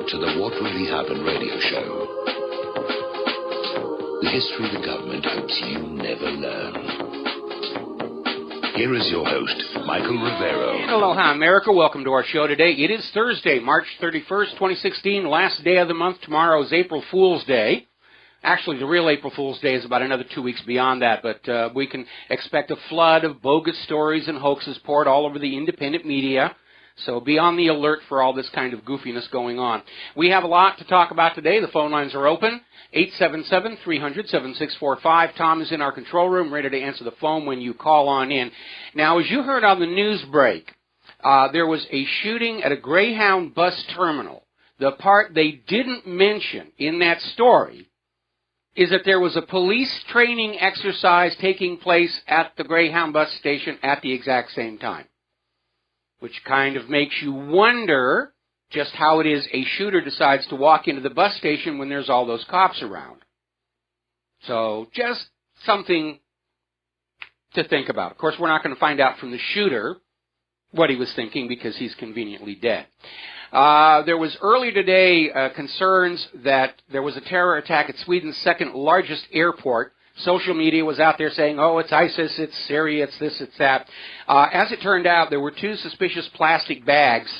Welcome to the What Really Happened radio show. The history the government hopes you never learn. Here is your host, Michael Rivero. Aloha, America. Welcome to our show today. It is Thursday, March 31st, 2016, last day of the month. Tomorrow is April Fool's Day. Actually, the real April Fool's Day is about another 2 weeks beyond that, but we can expect a flood of bogus stories and hoaxes poured all over the independent media. So be on the alert for all this kind of goofiness going on. We have a lot to talk about today. The phone lines are open, 877-300-7645. Tom is in our control room, ready to answer the phone when you call on in. Now, as you heard on the news break, there was a shooting at a Greyhound bus terminal. The part they didn't mention in that story is that there was a police training exercise taking place at the Greyhound bus station at the exact same time, which kind of makes you wonder just how it is a shooter decides to walk into the bus station when there's all those cops around. So just something to think about. Of course, we're not going to find out from the shooter what he was thinking because he's conveniently dead. There was earlier today concerns that there was a terror attack at Sweden's second largest airport. Social media was out there saying, oh, it's ISIS, it's Syria, it's this, it's that. As it turned out, there were two suspicious plastic bags,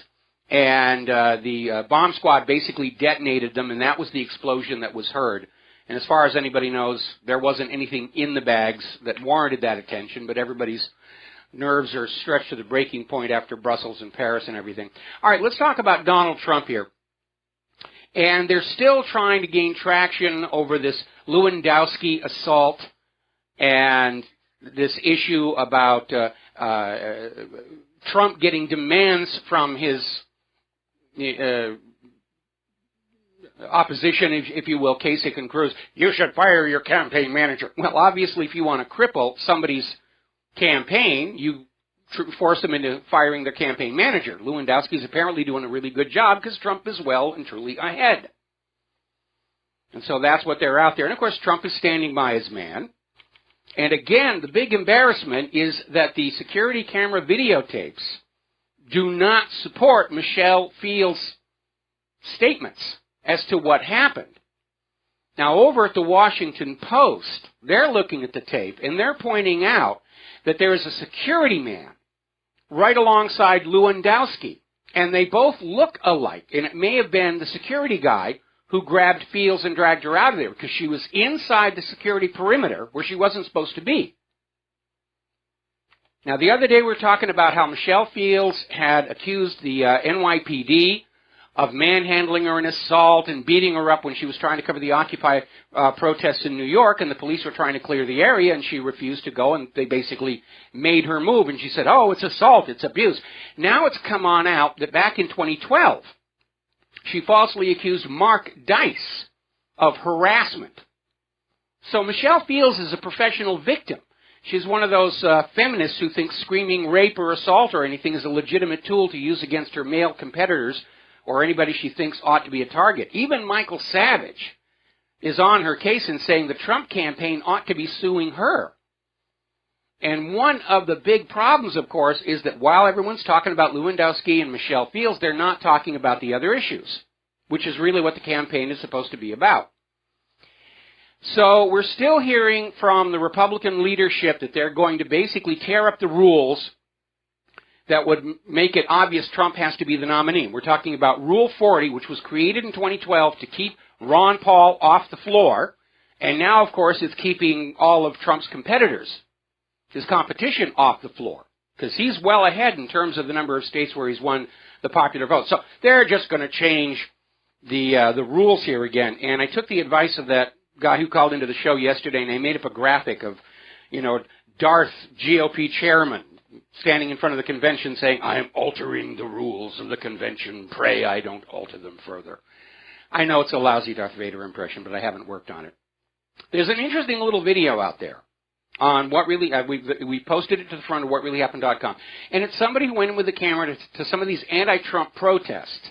and the bomb squad basically detonated them, and that was the explosion that was heard. And as far as anybody knows, there wasn't anything in the bags that warranted that attention, but everybody's nerves are stretched to the breaking point after Brussels and Paris and everything. All right, let's talk about Donald Trump here. And they're still trying to gain traction over this Lewandowski assault and this issue about Trump getting demands from his opposition, if you will, Kasich and Cruz. You should fire your campaign manager. Well, obviously, if you want to cripple somebody's campaign, you force them into firing their campaign manager. Lewandowski's apparently doing a really good job because Trump is well and truly ahead. And so that's what they're out there. And, of course, Trump is standing by his man. And, again, the big embarrassment is that the security camera videotapes do not support Michelle Field's statements as to what happened. Now, over at the Washington Post, they're looking at the tape, and they're pointing out that there is a security man right alongside Lewandowski, and they both look alike, and it may have been the security guy who grabbed Fields and dragged her out of there because she was inside the security perimeter where she wasn't supposed to be. Now, the other day we were talking about how Michelle Fields had accused the NYPD of manhandling her and assault and beating her up when she was trying to cover the Occupy protests in New York, and the police were trying to clear the area, and she refused to go, and they basically made her move, and she said, oh, it's assault, it's abuse. Now it's come on out that back in 2012, she falsely accused Mark Dice of harassment. So Michelle Fields is a professional victim. She's one of those feminists who thinks screaming rape or assault or anything is a legitimate tool to use against her male competitors or anybody she thinks ought to be a target. Even Michael Savage is on her case and saying the Trump campaign ought to be suing her. And one of the big problems, of course, is that while everyone's talking about Lewandowski and Michelle Fields, they're not talking about the other issues, which is really what the campaign is supposed to be about. So we're still hearing from the Republican leadership that they're going to basically tear up the rules that would make it obvious Trump has to be the nominee. We're talking about Rule 40, which was created in 2012 to keep Ron Paul off the floor, and now, of course, it's keeping all of Trump's competitors, his competition, off the floor, because he's well ahead in terms of the number of states where he's won the popular vote. So they're just going to change the rules here again, and I took the advice of that guy who called into the show yesterday, and I made up a graphic of, Darth GOP chairman standing in front of the convention saying, I am altering the rules of the convention. Pray I don't alter them further. I know it's a lousy Darth Vader impression, but I haven't worked on it. There's an interesting little video out there on What Really, we posted it to the front of WhatReallyHappened.com. And it's somebody who went in with the camera to some of these anti-Trump protests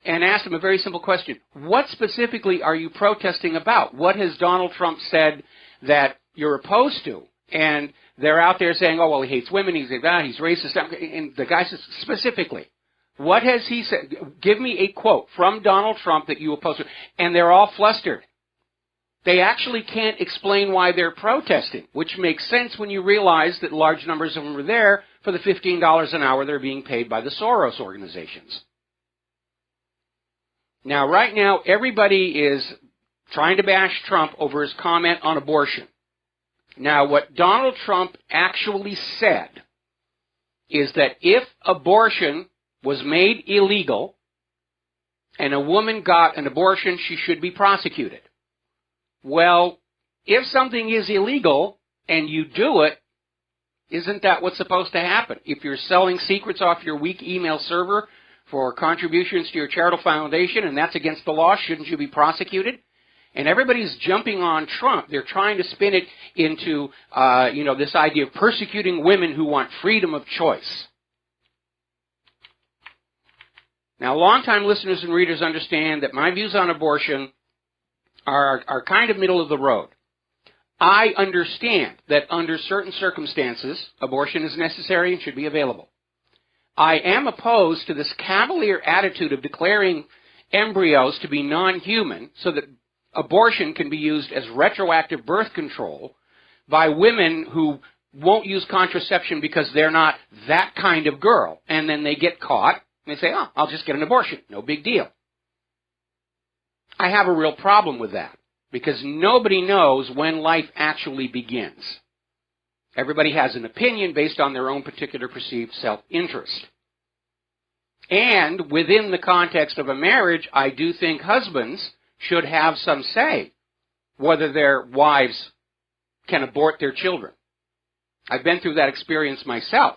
and asked them a very simple question. What specifically are you protesting about? What has Donald Trump said that you're opposed to? And they're out there saying, oh, well, he hates women, he's racist. And the guy says, specifically, What has he said? Give me a quote from Donald Trump that you oppose to. And they're all flustered. They actually can't explain why they're protesting, which makes sense when you realize that large numbers of them are there for the $15 an hour they're being paid by the Soros organizations. Now, right now, everybody is trying to bash Trump over his comment on abortion. Now, what Donald Trump actually said is that if abortion was made illegal and a woman got an abortion, she should be prosecuted. Well, if something is illegal and you do it, isn't that what's supposed to happen? If you're selling secrets off your weak email server for contributions to your charitable foundation and that's against the law, shouldn't you be prosecuted? And everybody's jumping on Trump. They're trying to spin it into, this idea of persecuting women who want freedom of choice. Now, longtime listeners and readers understand that my views on abortion are kind of middle of the road. I understand that under certain circumstances, abortion is necessary and should be available. I am opposed to this cavalier attitude of declaring embryos to be non-human so that abortion can be used as retroactive birth control by women who won't use contraception because they're not that kind of girl. And then they get caught and they say, oh, I'll just get an abortion. No big deal. I have a real problem with that because nobody knows when life actually begins. Everybody has an opinion based on their own particular perceived self-interest. And within the context of a marriage, I do think husbands should have some say whether their wives can abort their children. I've been through that experience myself.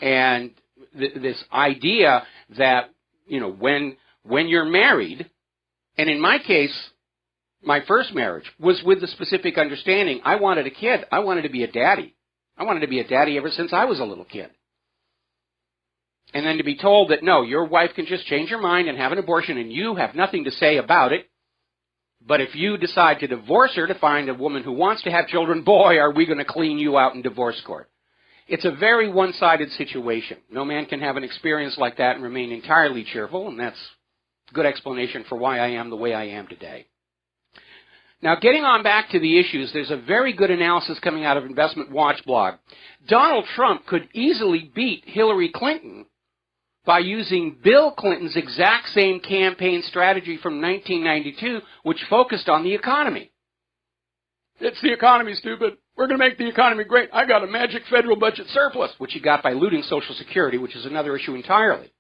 And this idea that, when you're married, and in my case, my first marriage was with the specific understanding I wanted a kid. I wanted to be a daddy. I wanted to be a daddy ever since I was a little kid. And then to be told that, no, your wife can just change her mind and have an abortion and you have nothing to say about it. But if you decide to divorce her to find a woman who wants to have children, boy, are we going to clean you out in divorce court. It's a very one-sided situation. No man can have an experience like that and remain entirely cheerful, and that's a good explanation for why I am the way I am today. Now, getting on back to the issues, there's a very good analysis coming out of Investment Watch blog. Donald Trump could easily beat Hillary Clinton by using Bill Clinton's exact same campaign strategy from 1992, which focused on the economy. It's the economy, stupid. We're going to make the economy great. I got a magic federal budget surplus, which he got by looting Social Security, which is another issue entirely.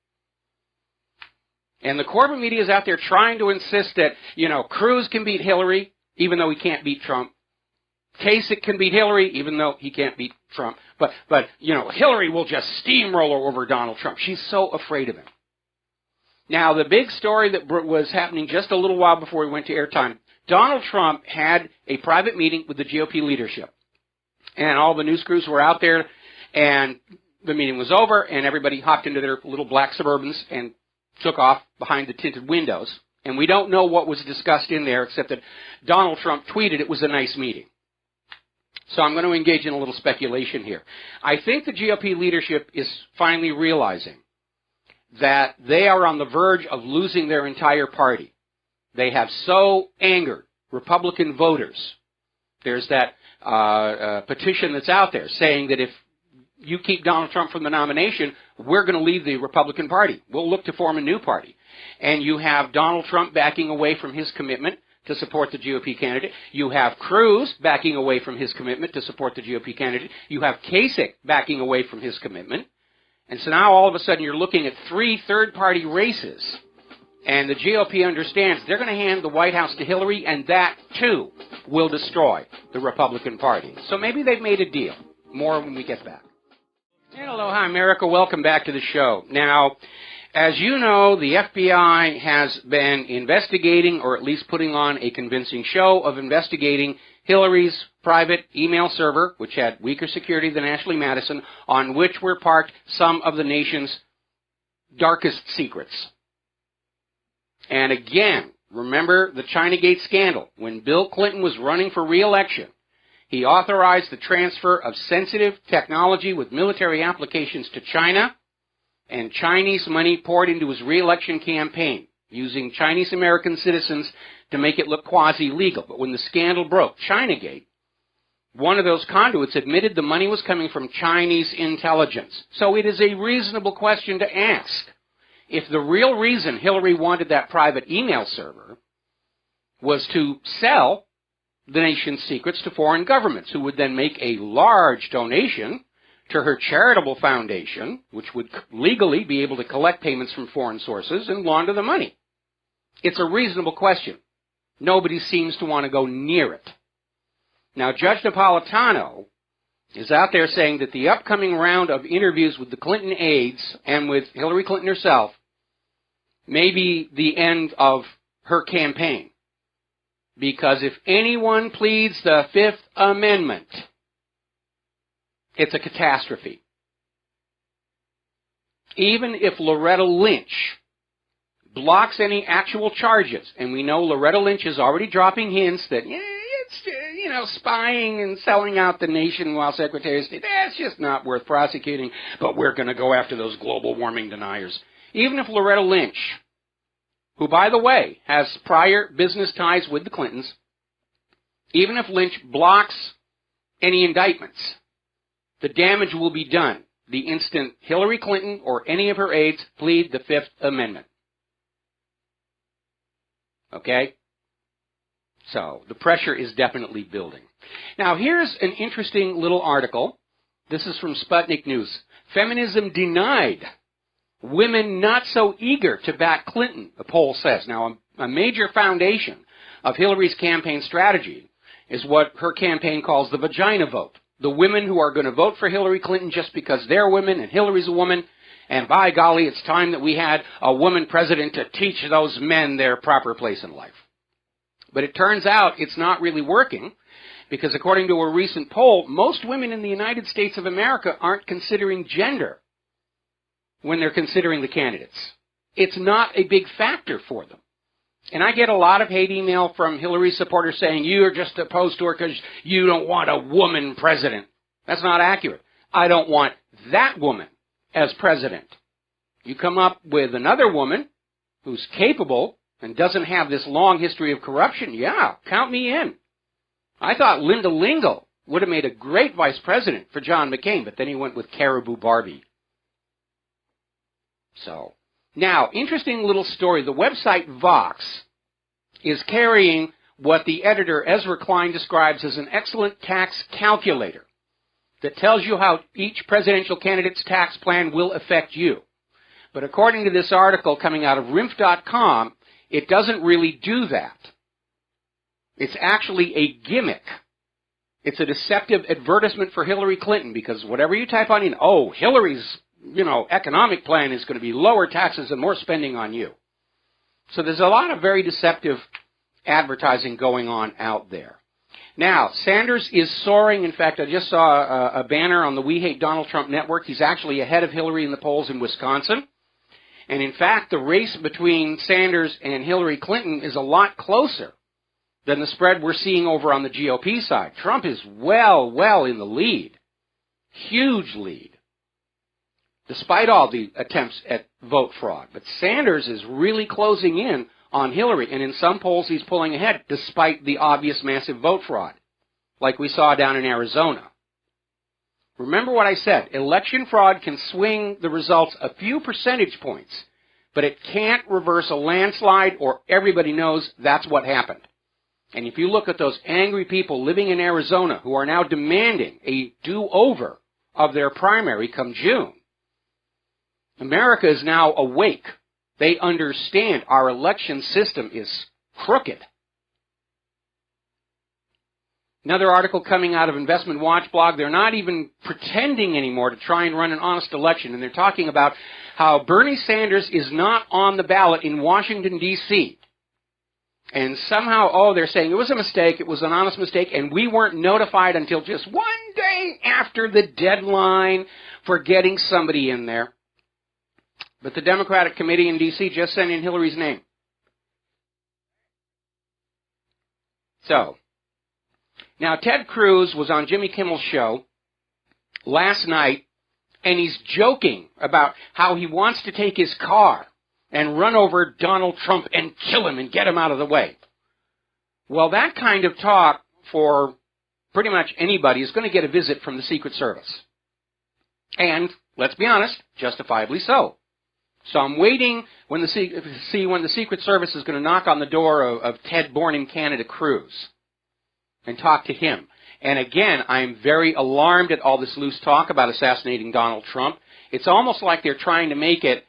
And the corporate media is out there trying to insist that, Cruz can beat Hillary, even though he can't beat Trump. Kasich can beat Hillary, even though he can't beat Trump. But Hillary will just steamroll over Donald Trump. She's so afraid of him. Now, the big story that was happening just a little while before we went to airtime, Donald Trump had a private meeting with the GOP leadership. And all the news crews were out there, and the meeting was over, and everybody hopped into their little black Suburbans and took off behind the tinted windows. And we don't know what was discussed in there, except that Donald Trump tweeted it was a nice meeting. So I'm going to engage in a little speculation here. I think the GOP leadership is finally realizing that they are on the verge of losing their entire party. They have so angered Republican voters. There's that petition that's out there saying that if you keep Donald Trump from the nomination, we're going to leave the Republican Party. We'll look to form a new party. And you have Donald Trump backing away from his commitment to support the GOP candidate. You have Cruz backing away from his commitment to support the GOP candidate. You have Kasich backing away from his commitment. And so now all of a sudden you're looking at 3 third-party races. And the GOP understands they're going to hand the White House to Hillary, and that, too, will destroy the Republican Party. So maybe they've made a deal. More when we get back. And aloha, America. Welcome back to the show. Now, as you know, the FBI has been investigating, or at least putting on a convincing show of investigating Hillary's private email server, which had weaker security than Ashley Madison, on which were parked some of the nation's darkest secrets. And again, remember the Chinagate scandal. When Bill Clinton was running for re-election, he authorized the transfer of sensitive technology with military applications to China, and Chinese money poured into his re-election campaign, using Chinese American citizens to make it look quasi-legal. But when the scandal broke, Chinagate, one of those conduits admitted the money was coming from Chinese intelligence. So it is a reasonable question to ask. If the real reason Hillary wanted that private email server was to sell the nation's secrets to foreign governments, who would then make a large donation to her charitable foundation, which would legally be able to collect payments from foreign sources and launder the money. It's a reasonable question. Nobody seems to want to go near it. Now, Judge Napolitano is out there saying that the upcoming round of interviews with the Clinton aides and with Hillary Clinton herself may be the end of her campaign. Because if anyone pleads the Fifth Amendment, it's a catastrophe. Even if Loretta Lynch blocks any actual charges, and we know Loretta Lynch is already dropping hints that, it's, spying and selling out the nation while Secretary of State, that's just not worth prosecuting, but we're going to go after those global warming deniers. Even if Loretta Lynch, who, by the way, has prior business ties with the Clintons, even if Lynch blocks any indictments, the damage will be done the instant Hillary Clinton or any of her aides plead the Fifth Amendment. Okay? So, the pressure is definitely building. Now, here's an interesting little article. This is from Sputnik News. Feminism denied. Women not so eager to back Clinton, the poll says. Now, a major foundation of Hillary's campaign strategy is what her campaign calls the vagina vote. The women who are going to vote for Hillary Clinton just because they're women and Hillary's a woman, and by golly, it's time that we had a woman president to teach those men their proper place in life. But it turns out it's not really working, because according to a recent poll, most women in the United States of America aren't considering gender when they're considering the candidates. It's not a big factor for them. And I get a lot of hate email from Hillary supporters saying, you're just opposed to her because you don't want a woman president. That's not accurate. I don't want that woman as president. You come up with another woman who's capable and doesn't have this long history of corruption, yeah, count me in. I thought Linda Lingle would have made a great vice president for John McCain, but then he went with Caribou Barbie. So, now, interesting little story. The website Vox is carrying what the editor Ezra Klein describes as an excellent tax calculator that tells you how each presidential candidate's tax plan will affect you. But according to this article coming out of RINF.com, it doesn't really do that. It's actually a gimmick. It's a deceptive advertisement for Hillary Clinton, because whatever you type on in, Hillary's economic plan is going to be lower taxes and more spending on you. So there's a lot of very deceptive advertising going on out there. Now, Sanders is soaring. In fact, I just saw a banner on the We Hate Donald Trump network. He's actually ahead of Hillary in the polls in Wisconsin. And in fact, the race between Sanders and Hillary Clinton is a lot closer than the spread we're seeing over on the GOP side. Trump is well in the lead. Huge lead, despite all the attempts at vote fraud. But Sanders is really closing in on Hillary, and in some polls he's pulling ahead despite the obvious massive vote fraud, like we saw down in Arizona. Remember what I said, election fraud can swing the results a few percentage points, but it can't reverse a landslide, or everybody knows that's what happened. And if you look at those angry people living in Arizona who are now demanding a do-over of their primary come June, America is now awake. They understand our election system is crooked. Another article coming out of Investment Watch blog, they're not even pretending anymore to try and run an honest election, and they're talking about how Bernie Sanders is not on the ballot in Washington, D.C., and somehow, they're saying it was a mistake, it was an honest mistake, and we weren't notified until just one day after the deadline for getting somebody in there. But the Democratic Committee in D.C. just sent in Hillary's name. So, now Ted Cruz was on Jimmy Kimmel's show last night, and he's joking about how he wants to take his car and run over Donald Trump and kill him and get him out of the way. Well, that kind of talk for pretty much anybody is going to get a visit from the Secret Service. And, let's be honest, justifiably so. So I'm waiting to see when the Secret Service is going to knock on the door of Ted Born in Canada Cruz and talk to him. And again, I'm very alarmed at all this loose talk about assassinating Donald Trump. It's almost like they're trying to make it,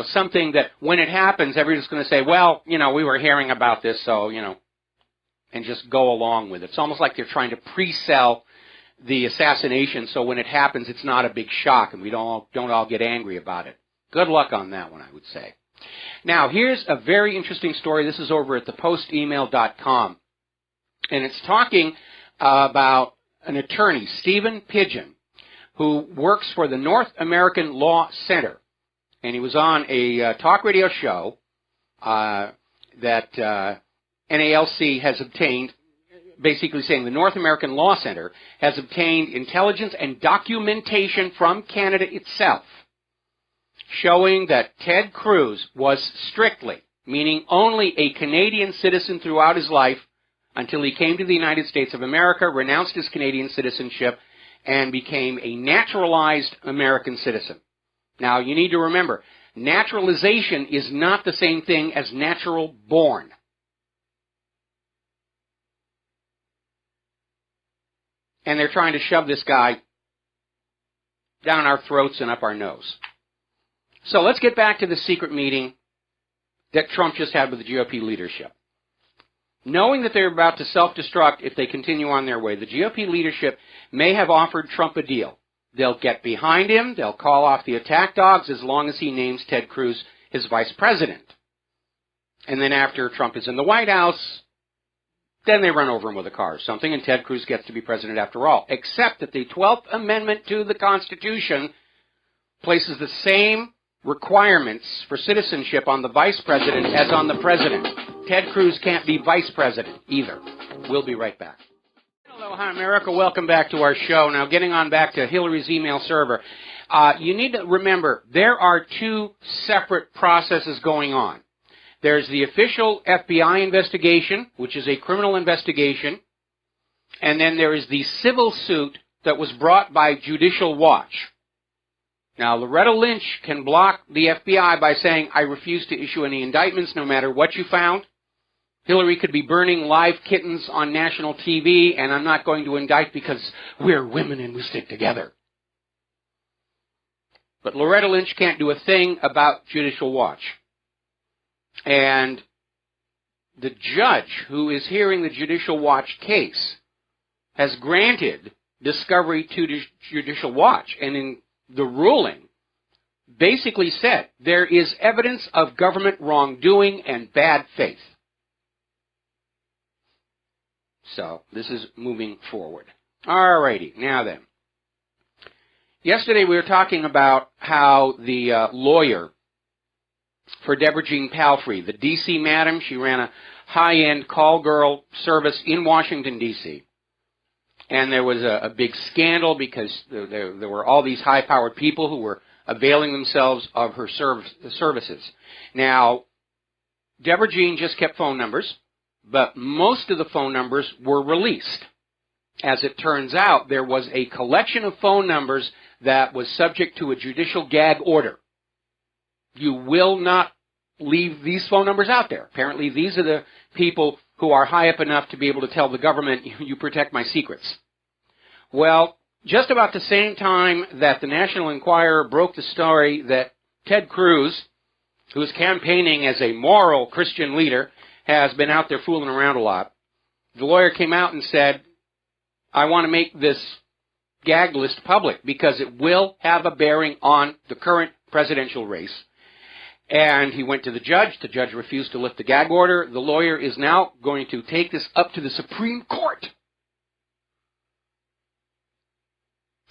something that when it happens, everybody's going to say, well, we were hearing about this, so, and just go along with it. It's almost like they're trying to pre-sell the assassination so when it happens, it's not a big shock and we don't all get angry about it. Good luck on that one, I would say. Now, here's a very interesting story. This is over at thepostemail.com. And it's talking about an attorney, Stephen Pidgeon, who works for the North American Law Center. And he was on a talk radio show that NALC has obtained, basically saying the North American Law Center has obtained intelligence and documentation from Canada itself, showing that Ted Cruz was strictly, meaning only, a Canadian citizen throughout his life until he came to the United States of America, renounced his Canadian citizenship, and became a naturalized American citizen. Now, you need to remember, naturalization is not the same thing as natural born. And they're trying to shove this guy down our throats and up our nose. So let's get back to the secret meeting that Trump just had with the GOP leadership. Knowing that they're about to self-destruct if they continue on their way, the GOP leadership may have offered Trump a deal. They'll get behind him, they'll call off the attack dogs as long as he names Ted Cruz his vice president. And then after Trump is in the White House, then they run over him with a car or something, and Ted Cruz gets to be president after all. Except that the 12th Amendment to the Constitution places the same requirements for citizenship on the vice president as on the president. Ted Cruz can't be vice president either. We'll be right back. Hello, hi America. Welcome back to our show. Now, getting on back to Hillary's email server. You need to remember, there are two separate processes going on. There's the official FBI investigation, which is a criminal investigation, and then there is the civil suit that was brought by Judicial Watch. Now, Loretta Lynch can block the FBI by saying, I refuse to issue any indictments no matter what you found. Hillary could be burning live kittens on national TV, and I'm not going to indict because we're women and we stick together. But Loretta Lynch can't do a thing about Judicial Watch. And the judge who is hearing the Judicial Watch case has granted discovery to Judicial Watch, and in the ruling basically said there is evidence of government wrongdoing and bad faith. So this is moving forward. Alrighty, now then. Yesterday we were talking about how the lawyer for Deborah Jean Palfrey, the D.C. madam, she ran a high-end call girl service in Washington, D.C. And there was a big scandal because there were all these high-powered people who were availing themselves of her services. Now, Deborah Jean just kept phone numbers, but most of the phone numbers were released. As it turns out, there was a collection of phone numbers that was subject to a judicial gag order. You will not leave these phone numbers out there. Apparently, these are the people who are high up enough to be able to tell the government, you protect my secrets. Well, just about the same time that the National Enquirer broke the story that Ted Cruz, who is campaigning as a moral Christian leader, has been out there fooling around a lot, the lawyer came out and said, I want to make this gag list public because it will have a bearing on the current presidential race. And he went to the judge. The judge refused to lift the gag order. The lawyer is now going to take this up to the Supreme Court.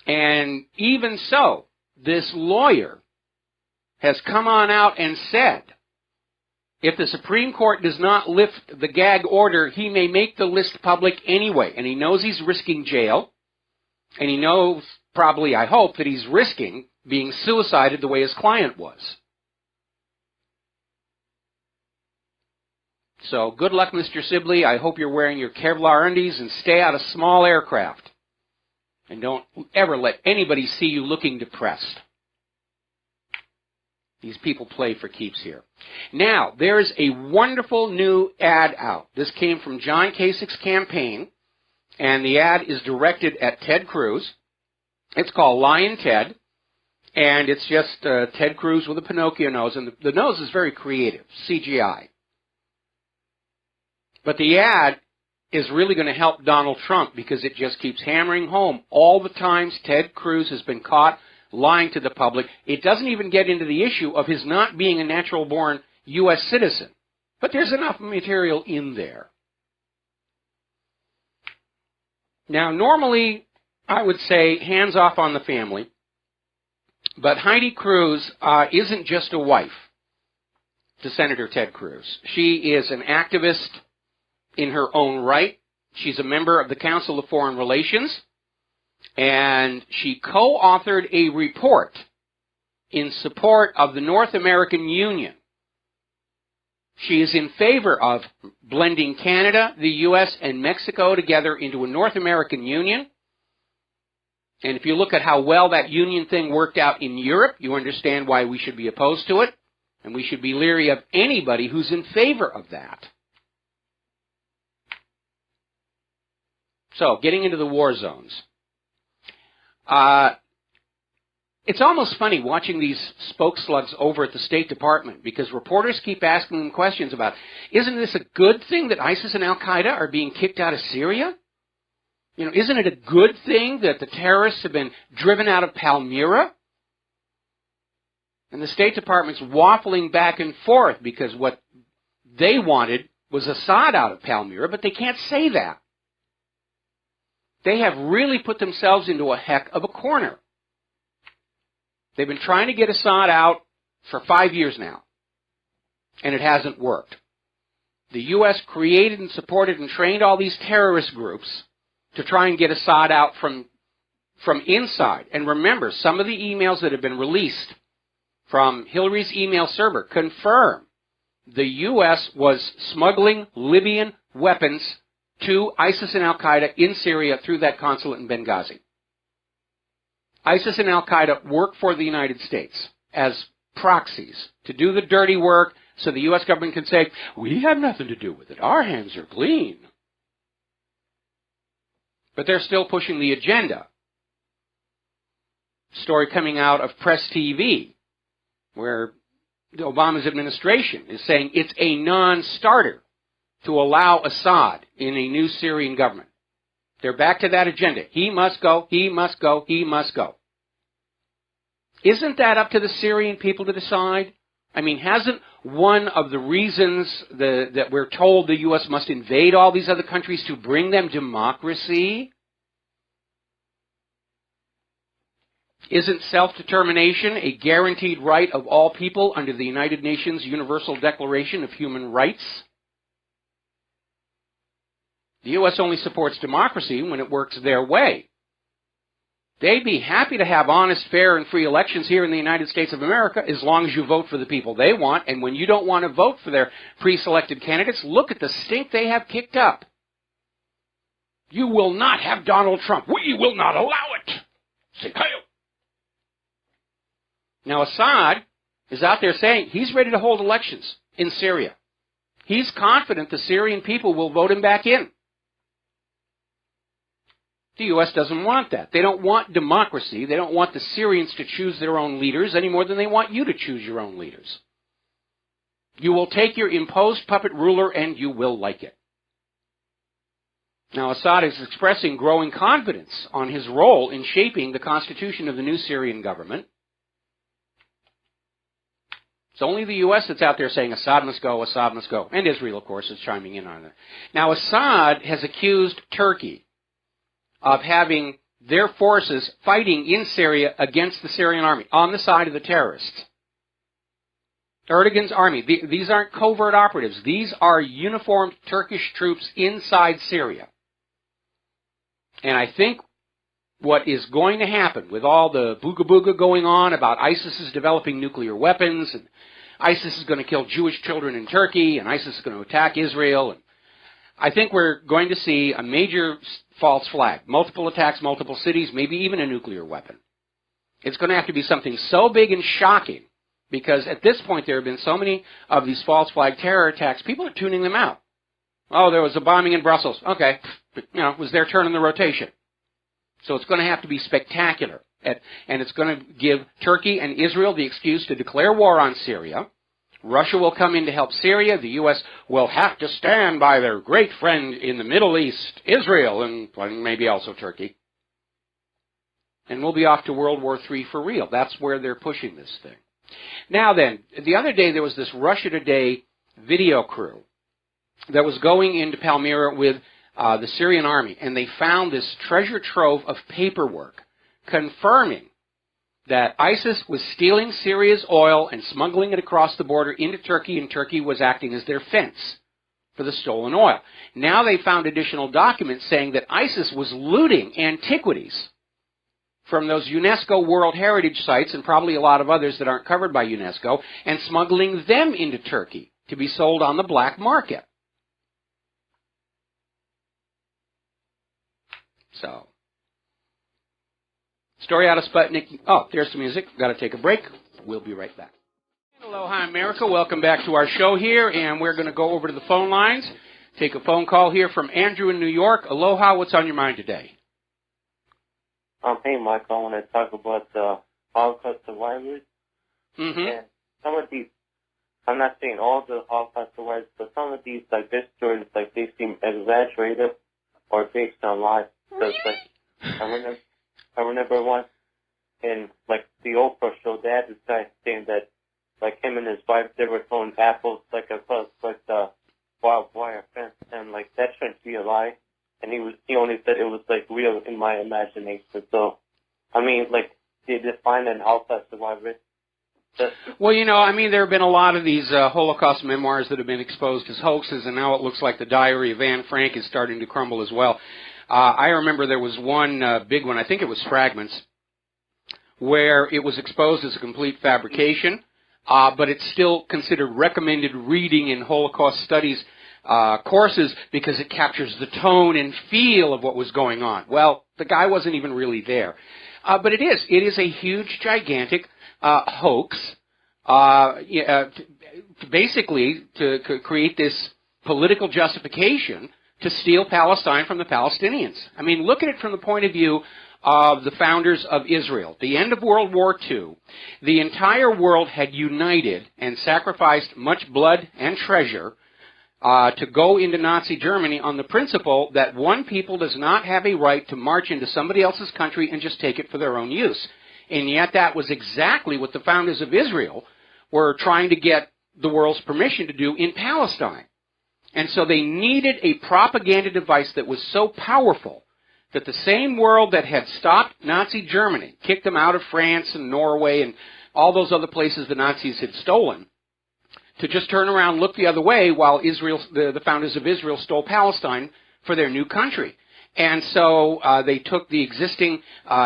And even so, this lawyer has come on out and said, if the Supreme Court does not lift the gag order, he may make the list public anyway. And he knows he's risking jail. And he knows, probably, I hope, that he's risking being suicided the way his client was. So good luck, Mr. Sibley. I hope you're wearing your Kevlar undies and stay out of small aircraft. And don't ever let anybody see you looking depressed. These people play for keeps here. Now, there's a wonderful new ad out. This came from John Kasich's campaign, and the ad is directed at Ted Cruz. It's called Lion Ted, and it's just Ted Cruz with a Pinocchio nose, and the nose is very creative, CGI. But the ad is really going to help Donald Trump because it just keeps hammering home all the times Ted Cruz has been caught lying to the public. It doesn't even get into the issue of his not being a natural-born U.S. citizen. But there's enough material in there. Now, normally, I would say hands off on the family. But Heidi Cruz isn't just a wife to Senator Ted Cruz. She is an activist in her own right. She's a member of the Council of Foreign Relations. And she co-authored a report in support of the North American Union. She is in favor of blending Canada, the U.S., and Mexico together into a North American Union. And if you look at how well that union thing worked out in Europe, you understand why we should be opposed to it. And we should be leery of anybody who's in favor of that. So, getting into the war zones. It's almost funny watching these spokeslugs over at the State Department because reporters keep asking them questions about, isn't this a good thing that ISIS and Al-Qaeda are being kicked out of Syria? You know, isn't it a good thing that the terrorists have been driven out of Palmyra? And the State Department's waffling back and forth because what they wanted was Assad out of Palmyra, but they can't say that. They have really put themselves into a heck of a corner. They've been trying to get Assad out for 5 years now, and it hasn't worked. The U.S. created and supported and trained all these terrorist groups to try and get Assad out from inside. And remember, some of the emails that have been released from Hillary's email server confirm the U.S. was smuggling Libyan weapons to ISIS and Al-Qaeda in Syria through that consulate in Benghazi. ISIS and Al-Qaeda work for the United States as proxies to do the dirty work so the U.S. government can say, we have nothing to do with it. Our hands are clean. But they're still pushing the agenda. Story coming out of Press TV, where Obama's administration is saying it's a non-starter to allow Assad in a new Syrian government. They're back to that agenda. He must go, he must go, he must go. Isn't that up to the Syrian people to decide? I mean, hasn't one of the reasons that we're told the U.S. must invade all these other countries to bring them democracy? Isn't self-determination a guaranteed right of all people under the United Nations Universal Declaration of Human Rights? The U.S. only supports democracy when it works their way. They'd be happy to have honest, fair, and free elections here in the United States of America as long as you vote for the people they want. And when you don't want to vote for their pre-selected candidates, look at the stink they have kicked up. You will not have Donald Trump. We will not allow it. Say, "Hail." Now, Assad is out there saying he's ready to hold elections in Syria. He's confident the Syrian people will vote him back in. The U.S. doesn't want that. They don't want democracy. They don't want the Syrians to choose their own leaders any more than they want you to choose your own leaders. You will take your imposed puppet ruler and you will like it. Now, Assad is expressing growing confidence on his role in shaping the constitution of the new Syrian government. It's only the U.S. that's out there saying Assad must go, Assad must go. And Israel, of course, is chiming in on it. Now, Assad has accused Turkey of having their forces fighting in Syria against the Syrian army, on the side of the terrorists. Erdogan's army, these aren't covert operatives. These are uniformed Turkish troops inside Syria. And I think what is going to happen with all the booga-booga going on about ISIS is developing nuclear weapons, and ISIS is going to kill Jewish children in Turkey, and ISIS is going to attack Israel. And I think we're going to see a major false flag, multiple attacks, multiple cities, maybe even a nuclear weapon. It's going to have to be something so big and shocking, because at this point there have been so many of these false flag terror attacks, people are tuning them out. Oh, there was a bombing in Brussels. Okay, it was their turn in the rotation. So it's going to have to be spectacular. And it's going to give Turkey and Israel the excuse to declare war on Syria. Russia will come in to help Syria. The U.S. will have to stand by their great friend in the Middle East, Israel, and maybe also Turkey. And we'll be off to World War III for real. That's where they're pushing this thing. Now then, the other day there was this Russia Today video crew that was going into Palmyra with the Syrian army, and they found this treasure trove of paperwork confirming that ISIS was stealing Syria's oil and smuggling it across the border into Turkey, and Turkey was acting as their fence for the stolen oil. Now they found additional documents saying that ISIS was looting antiquities from those UNESCO World Heritage sites, and probably a lot of others that aren't covered by UNESCO, and smuggling them into Turkey to be sold on the black market. So, story out of Sputnik. Oh, there's the music. Got to take a break. We'll be right back. Aloha, America. Welcome back to our show here, and we're going to go over to the phone lines. Take a phone call here from Andrew in New York. Aloha, what's on your mind today? Hey, Mike, I want to talk about the Holocaust survivors. Mm-hmm. And some of these, I'm not saying all the Holocaust survivors, but some of these, like this stories, like they seem exaggerated or based on lies. So it's like, I remember once in like the Oprah show, they had this guy saying that like him and his wife, they were throwing apples like across like the barbed wire fence, and like that shouldn't be a lie. And he only said it was like real in my imagination. So, I mean, like, they define an Holocaust survivor. Well, there have been a lot of these Holocaust memoirs that have been exposed as hoaxes, and now it looks like the diary of Anne Frank is starting to crumble as well. I remember there was one big one, I think it was Fragments, where it was exposed as a complete fabrication, but it's still considered recommended reading in Holocaust studies courses because it captures the tone and feel of what was going on. Well, the guy wasn't even really there. But it is a huge, gigantic hoax, basically to create this political justification to steal Palestine from the Palestinians. I mean, look at it from the point of view of the founders of Israel. The end of World War II, the entire world had united and sacrificed much blood and treasure to go into Nazi Germany on the principle that one people does not have a right to march into somebody else's country and just take it for their own use. And yet that was exactly what the founders of Israel were trying to get the world's permission to do in Palestine. And so they needed a propaganda device that was so powerful that the same world that had stopped Nazi Germany, kicked them out of France and Norway and all those other places the Nazis had stolen, to just turn around and look the other way while the founders of Israel stole Palestine for their new country. And so they took the existing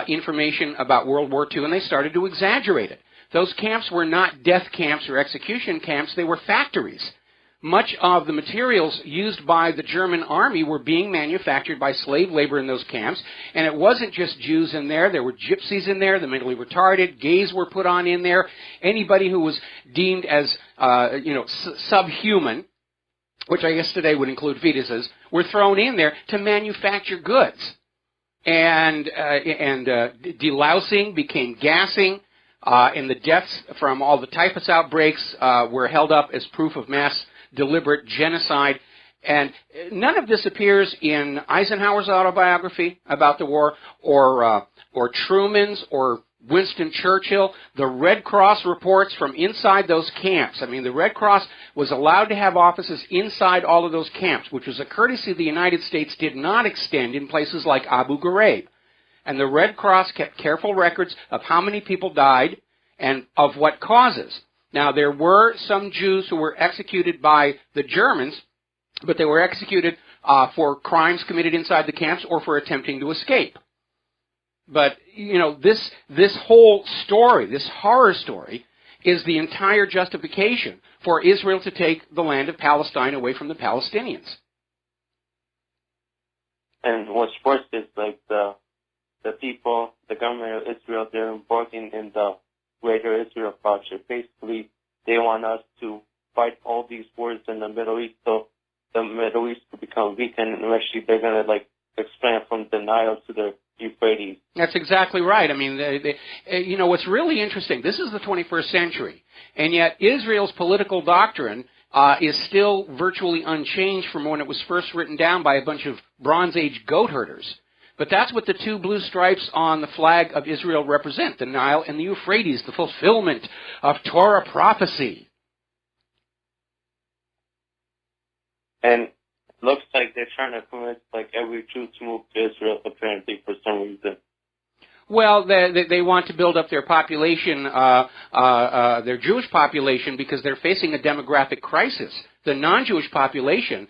information about World War II and they started to exaggerate it. Those camps were not death camps or execution camps, they were factories. Much of the materials used by the German army were being manufactured by slave labor in those camps, and it wasn't just Jews in there. There were gypsies in there, the mentally retarded, gays were put on in there. Anybody who was deemed as, subhuman, which I guess today would include fetuses, were thrown in there to manufacture goods. And delousing became gassing, and the deaths from all the typhus outbreaks were held up as proof of mass deliberate genocide. And none of this appears in Eisenhower's autobiography about the war, or Truman's, or Winston Churchill. The Red Cross reports from inside those camps. I mean, the Red Cross was allowed to have offices inside all of those camps, which was a courtesy the United States did not extend in places like Abu Ghraib. And the Red Cross kept careful records of how many people died and of what causes. Now, there were some Jews who were executed by the Germans, but they were executed for crimes committed inside the camps or for attempting to escape. But, this whole story, this horror story, is the entire justification for Israel to take the land of Palestine away from the Palestinians. And what's worse is like the people, the government of Israel, they're embarking in the Greater Israel Project. Basically, they want us to fight all these wars in the Middle East so the Middle East could become weak, and eventually they're going to expand from the Nile to the Euphrates. That's exactly right. I mean, what's really interesting, this is the 21st century, and yet Israel's political doctrine is still virtually unchanged from when it was first written down by a bunch of Bronze Age goat herders. But that's what the two blue stripes on the flag of Israel represent, the Nile and the Euphrates, the fulfillment of Torah prophecy. And it looks like they're trying to convince every Jew to move to Israel, apparently, for some reason. Well, they want to build up their population, their Jewish population, because they're facing a demographic crisis. The non-Jewish population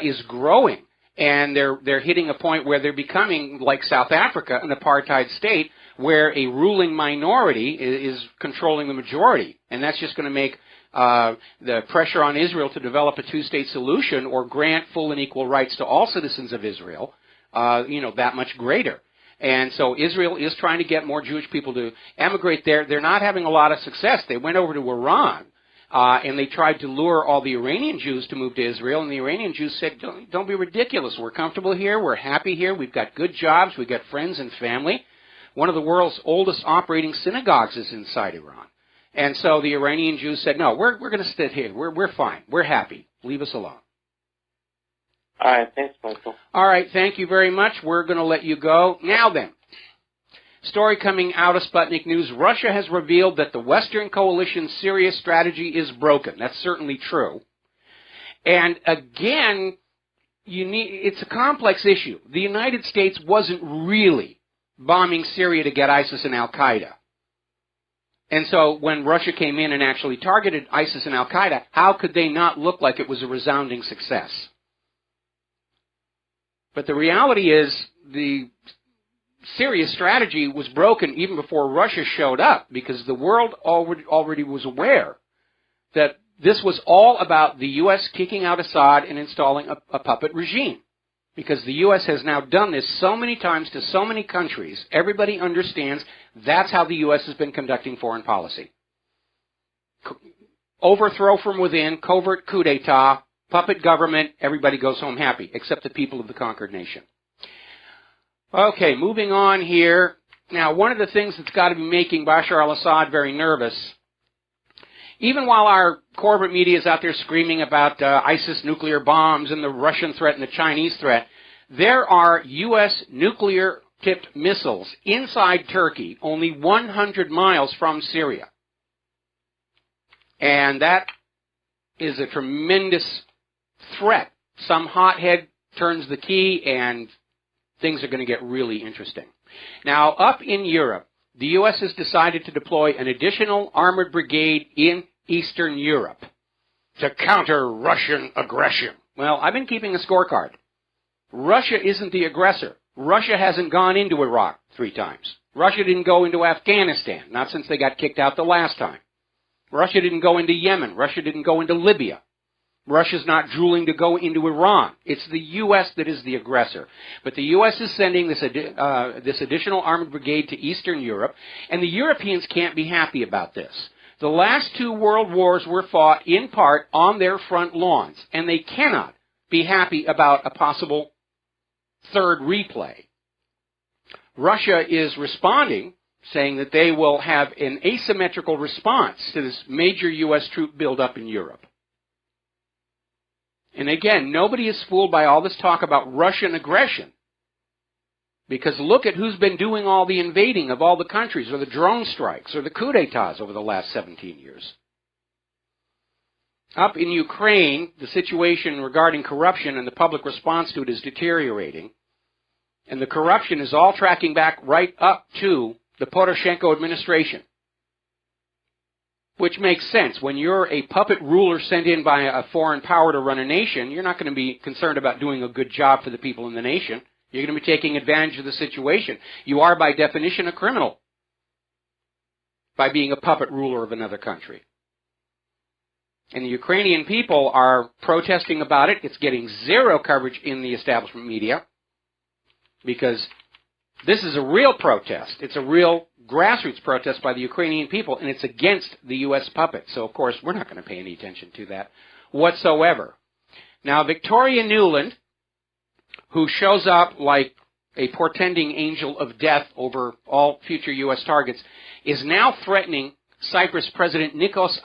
is growing, and they're hitting a point where they're becoming, like South Africa, an apartheid state, where a ruling minority is controlling the majority. And that's just going to make the pressure on Israel to develop a two-state solution or grant full and equal rights to all citizens of Israel, that much greater. And so Israel is trying to get more Jewish people to emigrate there. They're not having a lot of success. They went over to Iran, and they tried to lure all the Iranian Jews to move to Israel, and the Iranian Jews said, don't be ridiculous. We're comfortable here. We're happy here. We've got good jobs. We've got friends and family. One of the world's oldest operating synagogues is inside Iran. And so the Iranian Jews said, no, we're going to sit here. We're fine. We're happy. Leave us alone. All right. Thanks, Michael. All right. Thank you very much. We're going to let you go. Now then, story coming out of Sputnik News. Russia has revealed that the Western Coalition's Syria strategy is broken. That's certainly true. And again, it's a complex issue. The United States wasn't really bombing Syria to get ISIS and Al-Qaeda. And so when Russia came in and actually targeted ISIS and Al-Qaeda, how could they not look like it was a resounding success? But the reality is the Syria strategy was broken even before Russia showed up, because the world already was aware that this was all about the U.S. kicking out Assad and installing a puppet regime. Because the U.S. has now done this so many times to so many countries, everybody understands that's how the U.S. has been conducting foreign policy. Overthrow from within, covert coup d'etat, puppet government, everybody goes home happy, except the people of the conquered nation. Okay, moving on here. Now, one of the things that's got to be making Bashar al-Assad very nervous, even while our corporate media is out there screaming about ISIS nuclear bombs and the Russian threat and the Chinese threat, there are U.S. nuclear-tipped missiles inside Turkey, only 100 miles from Syria. And that is a tremendous threat. Some hothead turns the key and things are going to get really interesting. Now, up in Europe, the U.S. has decided to deploy an additional armored brigade in Eastern Europe to counter Russian aggression. Well, I've been keeping a scorecard. Russia isn't the aggressor. Russia hasn't gone into Iraq 3 times. Russia didn't go into Afghanistan, not since they got kicked out the last time. Russia didn't go into Yemen. Russia didn't go into Libya. Russia's not drooling to go into Iran. It's the U.S. that is the aggressor. But the U.S. is sending this additional armored brigade to Eastern Europe, and the Europeans can't be happy about this. The last 2 world wars were fought in part on their front lawns, and they cannot be happy about a possible third replay. Russia is responding, saying that they will have an asymmetrical response to this major U.S. troop buildup in Europe. And again, nobody is fooled by all this talk about Russian aggression. Because look at who's been doing all the invading of all the countries, or the drone strikes, or the coup d'etats over the last 17 years. Up in Ukraine, the situation regarding corruption and the public response to it is deteriorating. And the corruption is all tracking back right up to the Poroshenko administration. Which makes sense. When you're a puppet ruler sent in by a foreign power to run a nation, you're not going to be concerned about doing a good job for the people in the nation. You're going to be taking advantage of the situation. You are, by definition, a criminal by being a puppet ruler of another country. And the Ukrainian people are protesting about it. It's getting zero coverage in the establishment media because this is a real protest. It's a real grassroots protest by the Ukrainian people, and it's against the U.S. puppet. So, of course, we're not going to pay any attention to that whatsoever. Now, Victoria Nuland, who shows up like a portending angel of death over all future U.S. targets, is now threatening Cyprus President Nikos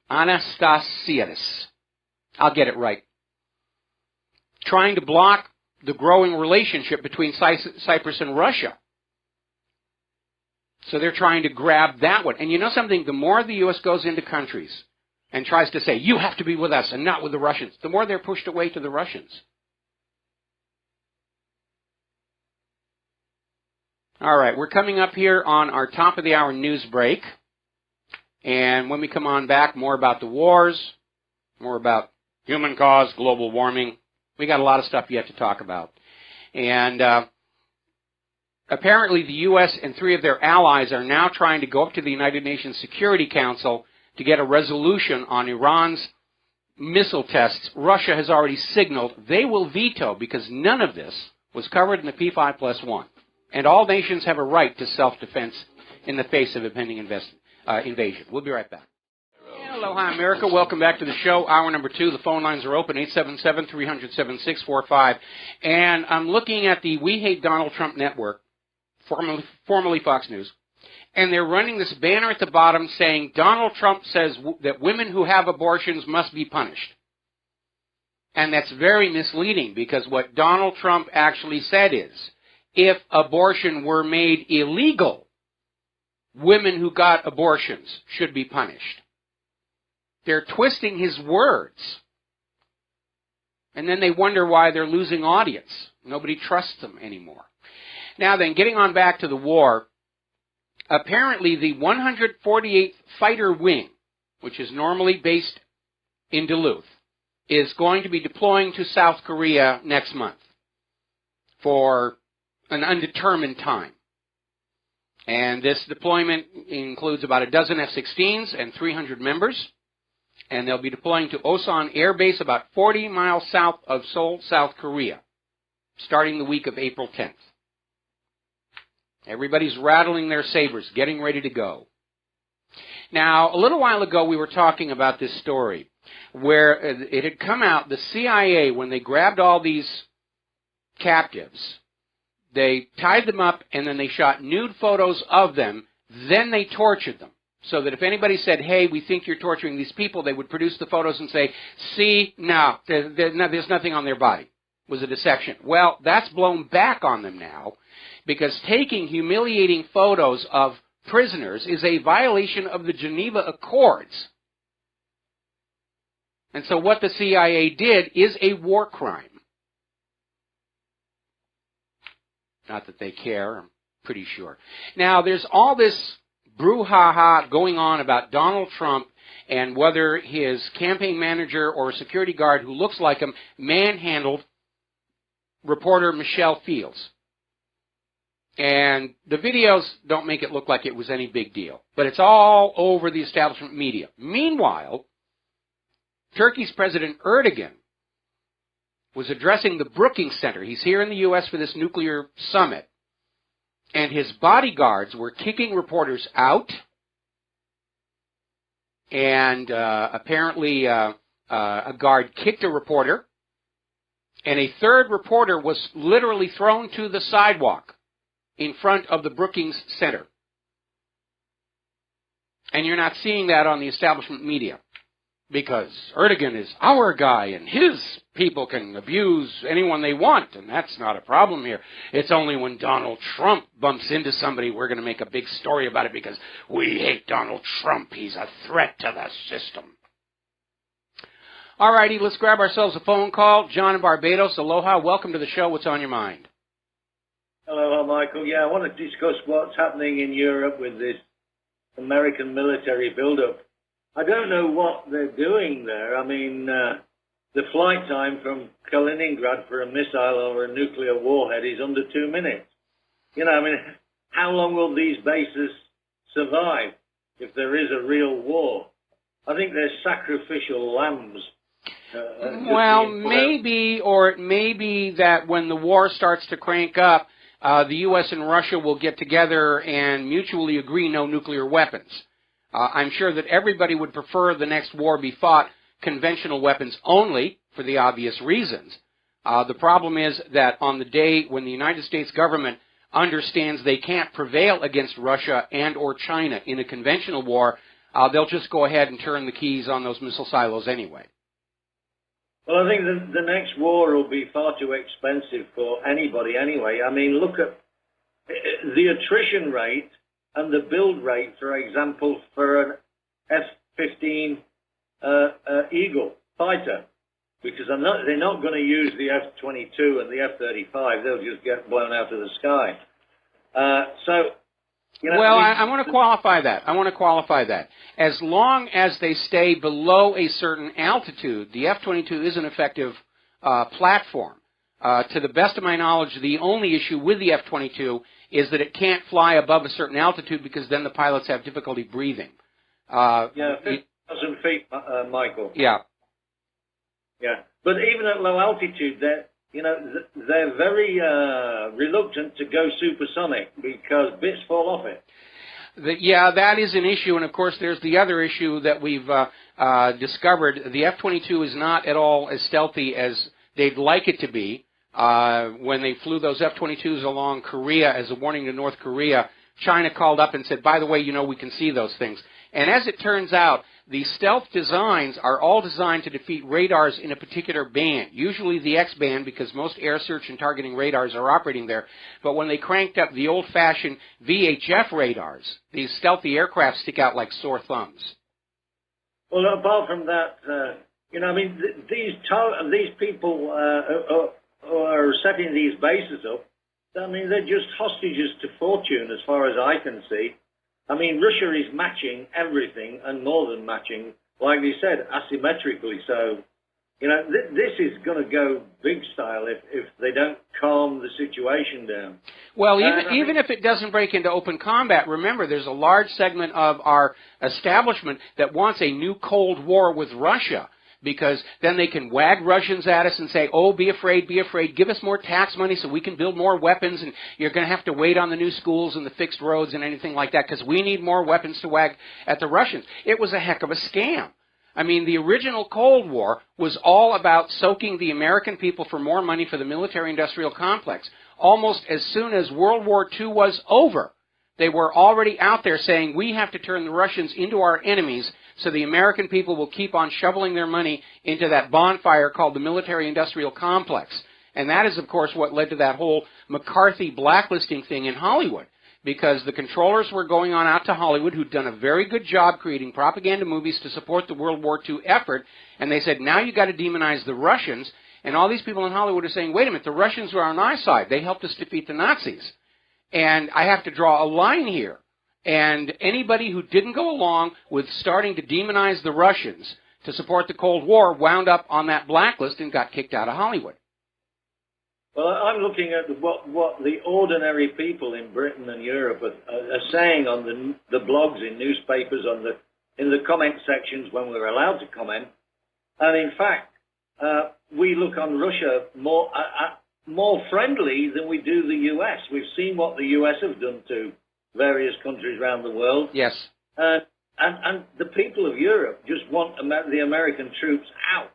Anastasiadis. I'll get it right. Trying to block the growing relationship between Cyprus and Russia. So they're trying to grab that one. And you know something? The more the U.S. goes into countries and tries to say, you have to be with us and not with the Russians, the more they're pushed away to the Russians. All right, we're coming up here on our top of the hour news break. And when we come on back, more about the wars, more about human caused global warming. We got a lot of stuff yet to talk about. And apparently the U.S. and 3 of their allies are now trying to go up to the United Nations Security Council to get a resolution on Iran's missile tests. Russia has already signaled they will veto because none of this was covered in the P5+1. And all nations have a right to self-defense in the face of impending invasion. We'll be right back. Aloha, America. Welcome back to the show. Hour number 2. The phone lines are open, 877-300-7645. And I'm looking at the We Hate Donald Trump network, formerly Fox News, and they're running this banner at the bottom saying Donald Trump says that women who have abortions must be punished. And that's very misleading because what Donald Trump actually said is, if abortion were made illegal, women who got abortions should be punished. They're twisting his words. And then they wonder why they're losing audience. Nobody trusts them anymore. Now then, getting on back to the war, apparently the 148th Fighter Wing, which is normally based in Duluth, is going to be deploying to South Korea next month for an undetermined time. And this deployment includes about a dozen F-16s and 300 members. And they'll be deploying to Osan Air Base about 40 miles south of Seoul, South Korea, starting the week of April 10th. Everybody's rattling their sabers, getting ready to go. Now, a little while ago, we were talking about this story where it had come out, the CIA, when they grabbed all these captives, they tied them up and then they shot nude photos of them. Then they tortured them. So that if anybody said, hey, we think you're torturing these people, they would produce the photos and say, see, no, there's nothing on their body. It was a deception. Well, that's blown back on them now because taking humiliating photos of prisoners is a violation of the Geneva Accords. And so what the CIA did is a war crime. Not that they care, I'm pretty sure. Now, there's all this brouhaha going on about Donald Trump and whether his campaign manager or a security guard who looks like him manhandled reporter Michelle Fields. And the videos don't make it look like it was any big deal. But it's all over the establishment media. Meanwhile, Turkey's President Erdogan was addressing the Brookings Center. He's here in the U.S. for this nuclear summit. And his bodyguards were kicking reporters out. And apparently a guard kicked a reporter. And a third reporter was literally thrown to the sidewalk in front of the Brookings Center. And you're not seeing that on the establishment media. Because Erdogan is our guy, and his people can abuse anyone they want, and that's not a problem here. It's only when Donald Trump bumps into somebody we're going to make a big story about it because we hate Donald Trump. He's a threat to the system. All righty, let's grab ourselves a phone call. John in Barbados, aloha. Welcome to the show. What's on your mind? Hello, Michael. Yeah, I want to discuss what's happening in Europe with this American military buildup. I don't know what they're doing there. I mean, the the flight time from Kaliningrad for a missile or a nuclear warhead is under 2 minutes. You know, I mean, how long will these bases survive if there is a real war? I think they're sacrificial lambs. Well, maybe, or it may be that when the war starts to crank up, the U.S. and Russia will get together and mutually agree no nuclear weapons. I'm sure that everybody would prefer the next war be fought conventional weapons only, for the obvious reasons. The problem is that on the day when the United States government understands they can't prevail against Russia and or China in a conventional war, they'll just go ahead and turn the keys on those missile silos anyway. Well, I think the next war will be far too expensive for anybody anyway. I mean, look at the attrition rate and the build rate, for example, for an F-15 Eagle fighter, because they're not going to use the F-22 and the F-35. They'll just get blown out of the sky. You know, well, I want to qualify that. As long as they stay below a certain altitude, the F-22 is an effective platform. To the best of my knowledge, the only issue with the F-22 is that it can't fly above a certain altitude because then the pilots have difficulty breathing. 50,000 feet, Michael. Yeah. Yeah, but even at low altitude, they're very reluctant to go supersonic because bits fall off it. Yeah, that is an issue, and of course there's the other issue that we've discovered. The F-22 is not at all as stealthy as they'd like it to be. When they flew those F-22s along Korea as a warning to North Korea, China called up and said, by the way, you know, we can see those things. And as it turns out, the stealth designs are all designed to defeat radars in a particular band, usually the X band, because most air search and targeting radars are operating there. But when they cranked up the old-fashioned VHF radars, these stealthy aircraft stick out like sore thumbs. Well, apart from that, I mean, these people who are setting these bases up, I mean, they're just hostages to fortune as far as I can see. I mean, Russia is matching everything and more than matching, like we said, asymmetrically. So, this is going to go big style if they don't calm the situation down. Well, even if it doesn't break into open combat, remember, there's a large segment of our establishment that wants a new Cold War with Russia, because then they can wag Russians at us and say, oh, be afraid, give us more tax money so we can build more weapons, and you're going to have to wait on the new schools and the fixed roads and anything like that because we need more weapons to wag at the Russians. It was a heck of a scam. I mean, the original Cold War was all about soaking the American people for more money for the military-industrial complex. Almost as soon as World War II was over, they were already out there saying, we have to turn the Russians into our enemies so the American people will keep on shoveling their money into that bonfire called the military-industrial complex. And that is, of course, what led to that whole McCarthy blacklisting thing in Hollywood, because the controllers were going on out to Hollywood, who'd done a very good job creating propaganda movies to support the World War II effort, and they said, now you've got to demonize the Russians. And all these people in Hollywood are saying, wait a minute, the Russians were on our side. They helped us defeat the Nazis. And I have to draw a line here. And anybody who didn't go along with starting to demonize the Russians to support the Cold War wound up on that blacklist and got kicked out of Hollywood. Well, I'm looking at what the ordinary people in Britain and Europe are saying on the blogs, in newspapers, in the comment sections when we're allowed to comment. And in fact, we look on Russia more friendly than we do the U.S. We've seen what the U.S. have done to various countries around the world. Yes. And the people of Europe just want the American troops out.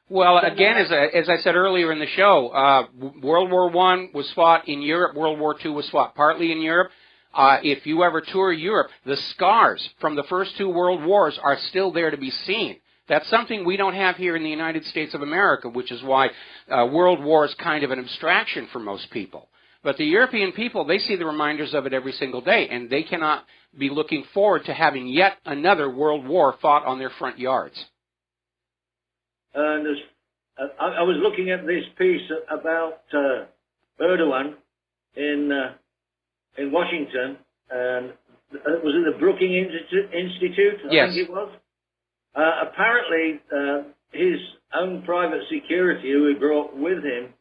Well, again, as I said earlier in the show, World War I was fought in Europe. World War II was fought partly in Europe. If you ever tour Europe, the scars from the first two world wars are still there to be seen. That's something we don't have here in the United States of America, which is why World War is kind of an abstraction for most people. But the European people, they see the reminders of it every single day, and they cannot be looking forward to having yet another world war fought on their front yards. And I was looking at this piece about Erdogan in Washington, and was it the Brookings Institute? I Yes. think it was. Apparently, his own private security who he brought with him.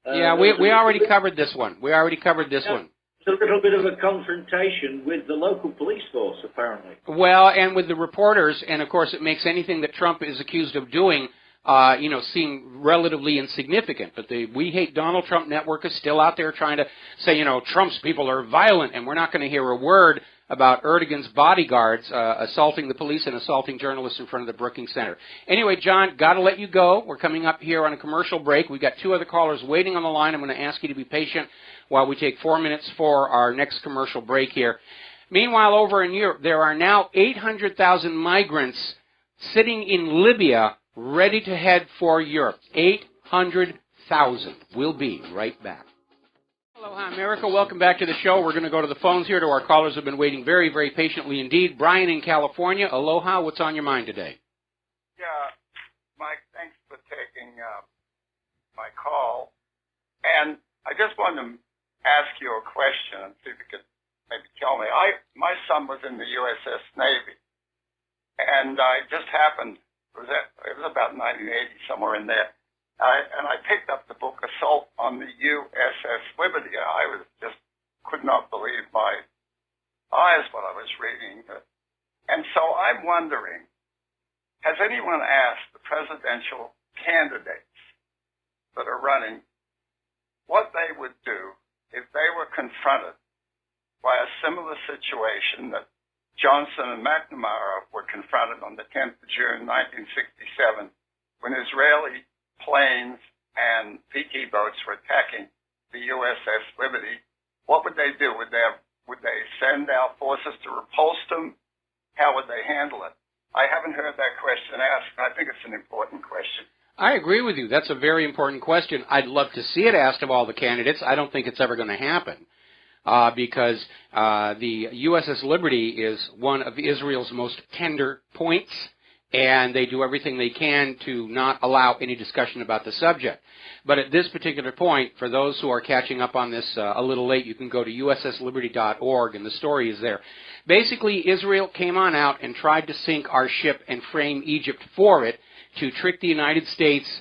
Yeah, we already covered this one. We already covered this one. It's a little bit of a confrontation with the local police force, apparently. Well, and with the reporters, and of course it makes anything that Trump is accused of doing, seem relatively insignificant. But the We Hate Donald Trump network is still out there trying to say, Trump's people are violent, and we're not going to hear a word about Erdogan's bodyguards assaulting the police and assaulting journalists in front of the Brookings Center. Anyway, John, got to let you go. We're coming up here on a commercial break. We've got two other callers waiting on the line. I'm going to ask you to be patient while we take 4 minutes for our next commercial break here. Meanwhile, over in Europe, there are now 800,000 migrants sitting in Libya ready to head for Europe. 800,000. We'll be right back. Aloha, America. Welcome back to the show. We're going to go to the phones here to our callers who have been waiting very, very patiently indeed. Brian in California. Aloha. What's on your mind today? Yeah, Mike, thanks for taking my call. And I just wanted to ask you a question and see if you could maybe tell me. My son was in the USS Navy, and I just happened, it was about 1980, somewhere in there, and I picked up the book Assault on the USS Liberty. I could not believe my eyes what I was reading. And so I'm wondering, has anyone asked the presidential candidates that are running what they would do if they were confronted by a similar situation that Johnson and McNamara were confronted on the 10th of June, 1967, when Israeli planes and PT boats were attacking the USS Liberty? What would they do? Would they send out forces to repulse them? How would they handle it? I haven't heard that question asked, and I think it's an important question. I agree with you. That's a very important question. I'd love to see it asked of all the candidates. I don't think it's ever going to happen because the USS Liberty is one of Israel's most tender points, and they do everything they can to not allow any discussion about the subject. But at this particular point, for those who are catching up on this a little late, you can go to ussliberty.org, and the story is there. Basically, Israel came on out and tried to sink our ship and frame Egypt for it to trick the United States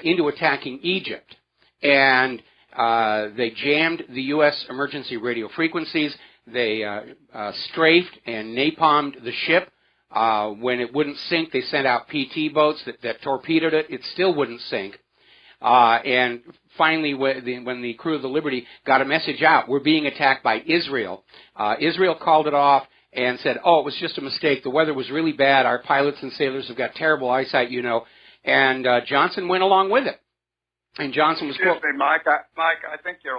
into attacking Egypt. And they jammed the U.S. emergency radio frequencies. They strafed and napalmed the ship. When it wouldn't sink, they sent out PT boats that torpedoed it. It still wouldn't sink. And finally, when the crew of the Liberty got a message out, we're being attacked by Israel, Israel called it off and said, it was just a mistake. The weather was really bad. Our pilots and sailors have got terrible eyesight, And Johnson went along with it. And Johnson was... Excuse me, Mike. I think you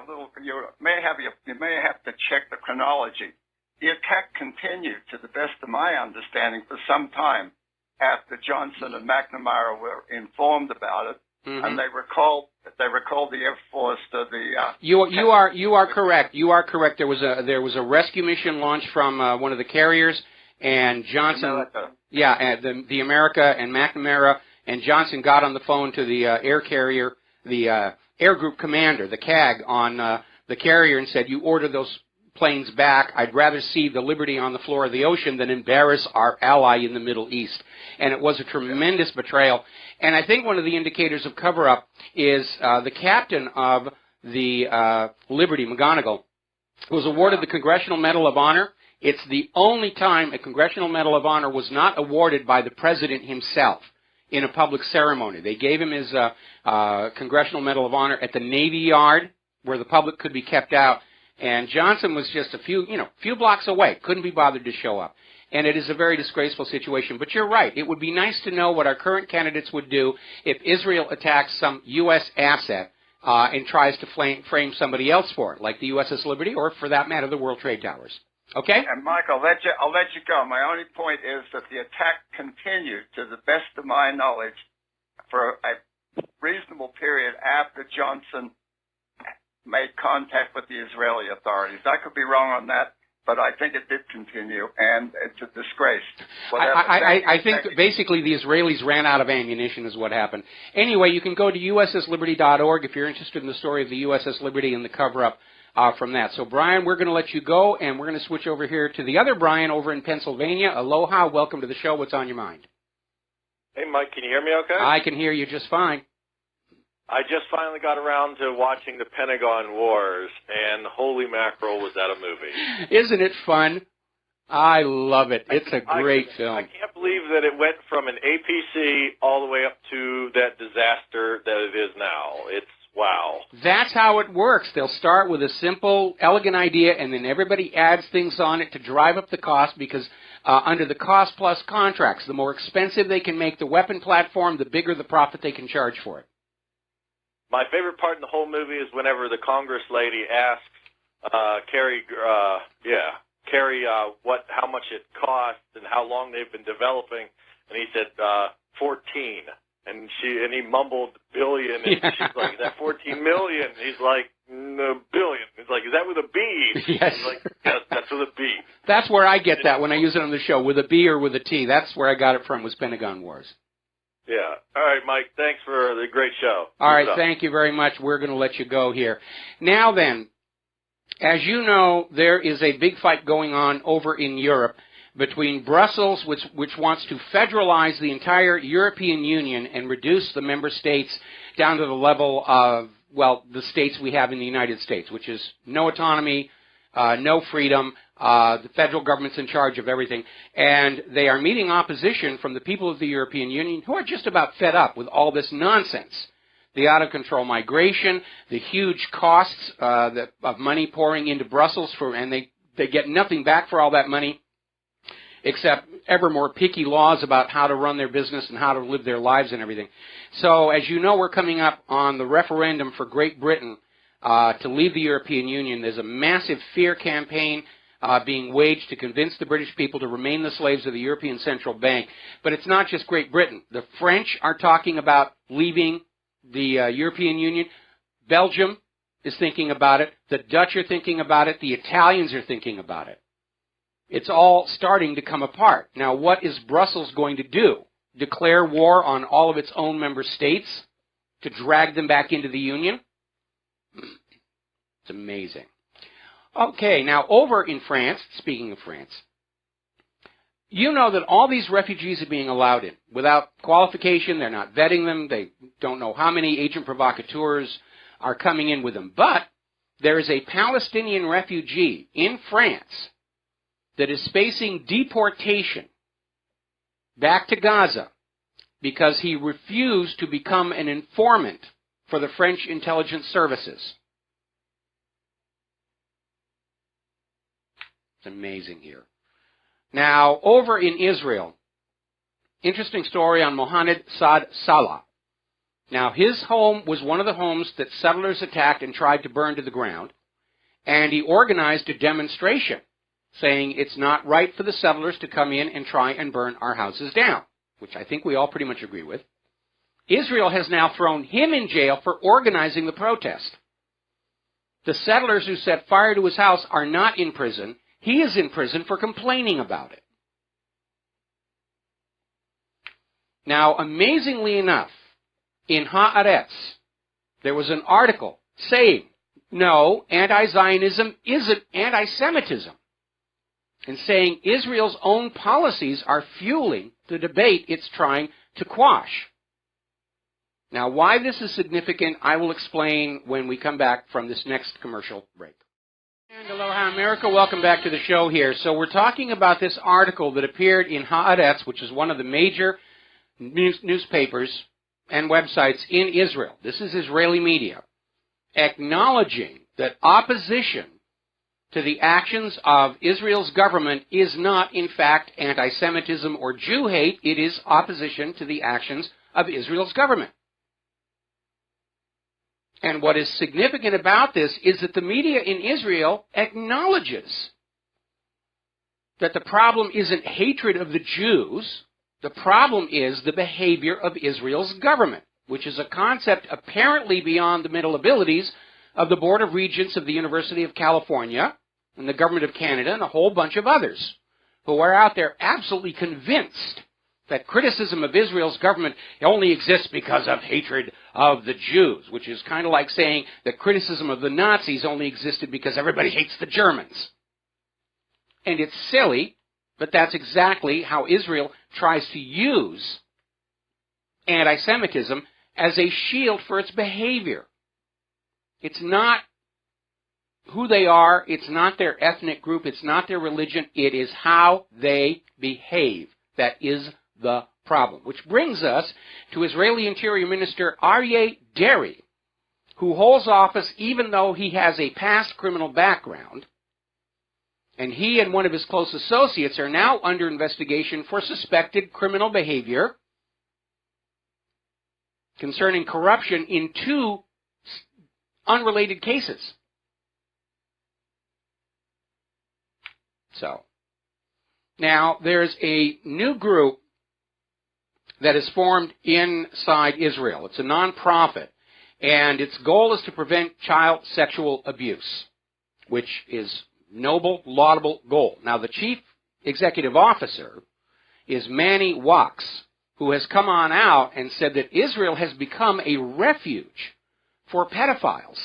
may have to check the chronology. The attack continued, to the best of my understanding, for some time after Johnson and McNamara were informed about it, and they recalled the Air Force to the. You are correct. You are correct. There was a rescue mission launched from one of the carriers, and Johnson. America. Yeah, the America and McNamara and Johnson got on the phone to the air carrier, the Air Group Commander, the CAG, on the carrier, and said, "You order those planes back. I'd rather see the Liberty on the floor of the ocean than embarrass our ally in the Middle East." And it was a tremendous betrayal. And I think one of the indicators of cover-up is the captain of the Liberty, McGonigal, was awarded the Congressional Medal of Honor. It's the only time a Congressional Medal of Honor was not awarded by the president himself in a public ceremony. They gave him his Congressional Medal of Honor at the Navy Yard, where the public could be kept out. And Johnson was just a few blocks away, couldn't be bothered to show up. And it is a very disgraceful situation. But you're right. It would be nice to know what our current candidates would do if Israel attacks some U.S. asset and tries to frame somebody else for it, like the USS Liberty or, for that matter, the World Trade Towers. Okay? And, Mike, I'll let you go. My only point is that the attack continued, to the best of my knowledge, for a reasonable period after Johnson made contact with the Israeli authorities. I could be wrong on that, but I think it did continue, and it's a disgrace. I think basically the Israelis ran out of ammunition is what happened. Anyway, you can go to ussliberty.org if you're interested in the story of the USS Liberty and the cover-up from that. So, Brian, we're going to let you go, and we're going to switch over here to the other Brian over in Pennsylvania. Aloha. Welcome to the show. What's on your mind? Hey, Mike, can you hear me okay? I can hear you just fine. I just finally got around to watching the Pentagon Wars, and holy mackerel, was that a movie. Isn't it fun? I love it. It's a great film. I can't believe that it went from an APC all the way up to that disaster that it is now. It's wow. That's how it works. They'll start with a simple, elegant idea, and then everybody adds things on it to drive up the cost because under the cost-plus contracts, the more expensive they can make the weapon platform, the bigger the profit they can charge for it. My favorite part in the whole movie is whenever the Congress lady asks Carrie, how much it costs and how long they've been developing, and he said 14, and he mumbled billion, and she's like, "Is that 14 million?" And he's like, "No, billion." He's like, "Is that with a B?" Yes. He's like, "Yes, that's with a B." That's where I get that when I use it on the show, with a B or with a T. That's where I got it from, was Pentagon Wars. Yeah. All right, Mike. Thanks for the great show. All right. Thank you very much. We're going to let you go here. Now then, as you know, there is a big fight going on over in Europe between Brussels, which wants to federalize the entire European Union and reduce the member states down to the level of, well, the states we have in the United States, which is no autonomy, no freedom, the federal government's in charge of everything. And they are meeting opposition from the people of the European Union who are just about fed up with all this nonsense. The out-of-control migration, the huge costs of money pouring into Brussels, and they get nothing back for all that money, except ever more picky laws about how to run their business and how to live their lives and everything. So, as you know, we're coming up on the referendum for Great Britain to leave the European Union. There's a massive fear campaign being waged to convince the British people to remain the slaves of the European Central Bank. But it's not just Great Britain. The French are talking about leaving the European Union. Belgium is thinking about it. The Dutch are thinking about it. The Italians are thinking about it. It's all starting to come apart. Now, what is Brussels going to do? Declare war on all of its own member states to drag them back into the Union? It's amazing. Okay, now over in France, speaking of France, you know that all these refugees are being allowed in without qualification. They're not vetting them. They don't know how many agent provocateurs are coming in with them. But there is a Palestinian refugee in France that is facing deportation back to Gaza because he refused to become an informant for the French intelligence services. It's amazing here. Now, over in Israel, interesting story on Mohammed Saad Salah. Now, his home was one of the homes that settlers attacked and tried to burn to the ground, and he organized a demonstration saying it's not right for the settlers to come in and try and burn our houses down, which I think we all pretty much agree with. Israel has now thrown him in jail for organizing the protest. The settlers who set fire to his house are not in prison. He is in prison for complaining about it. Now, amazingly enough, in Haaretz, there was an article saying, no, anti-Zionism isn't anti-Semitism, and saying Israel's own policies are fueling the debate it's trying to quash. Now, why this is significant, I will explain when we come back from this next commercial break. And aloha, America. Welcome back to the show here. So we're talking about this article that appeared in Haaretz, which is one of the major newspapers and websites in Israel. This is Israeli media, acknowledging that opposition to the actions of Israel's government is not, in fact, anti-Semitism or Jew hate. It is opposition to the actions of Israel's government. And what is significant about this is that the media in Israel acknowledges that the problem isn't hatred of the Jews. The problem is the behavior of Israel's government, which is a concept apparently beyond the mental abilities of the Board of Regents of the University of California and the Government of Canada and a whole bunch of others who are out there absolutely convinced that criticism of Israel's government only exists because of hatred of the Jews, which is kind of like saying that criticism of the Nazis only existed because everybody hates the Germans. And it's silly, but that's exactly how Israel tries to use anti-Semitism as a shield for its behavior. It's not who they are, it's not their ethnic group, it's not their religion, it is how they behave that is the problem. Which brings us to Israeli Interior Minister Aryeh Deri, who holds office even though he has a past criminal background, and he and one of his close associates are now under investigation for suspected criminal behavior concerning corruption in 2 unrelated cases. So, now there's a new group that is formed inside Israel. It's a non-profit, and its goal is to prevent child sexual abuse, which is noble, laudable goal. Now, the chief executive officer is Manny Wax, who has come on out and said that Israel has become a refuge for pedophiles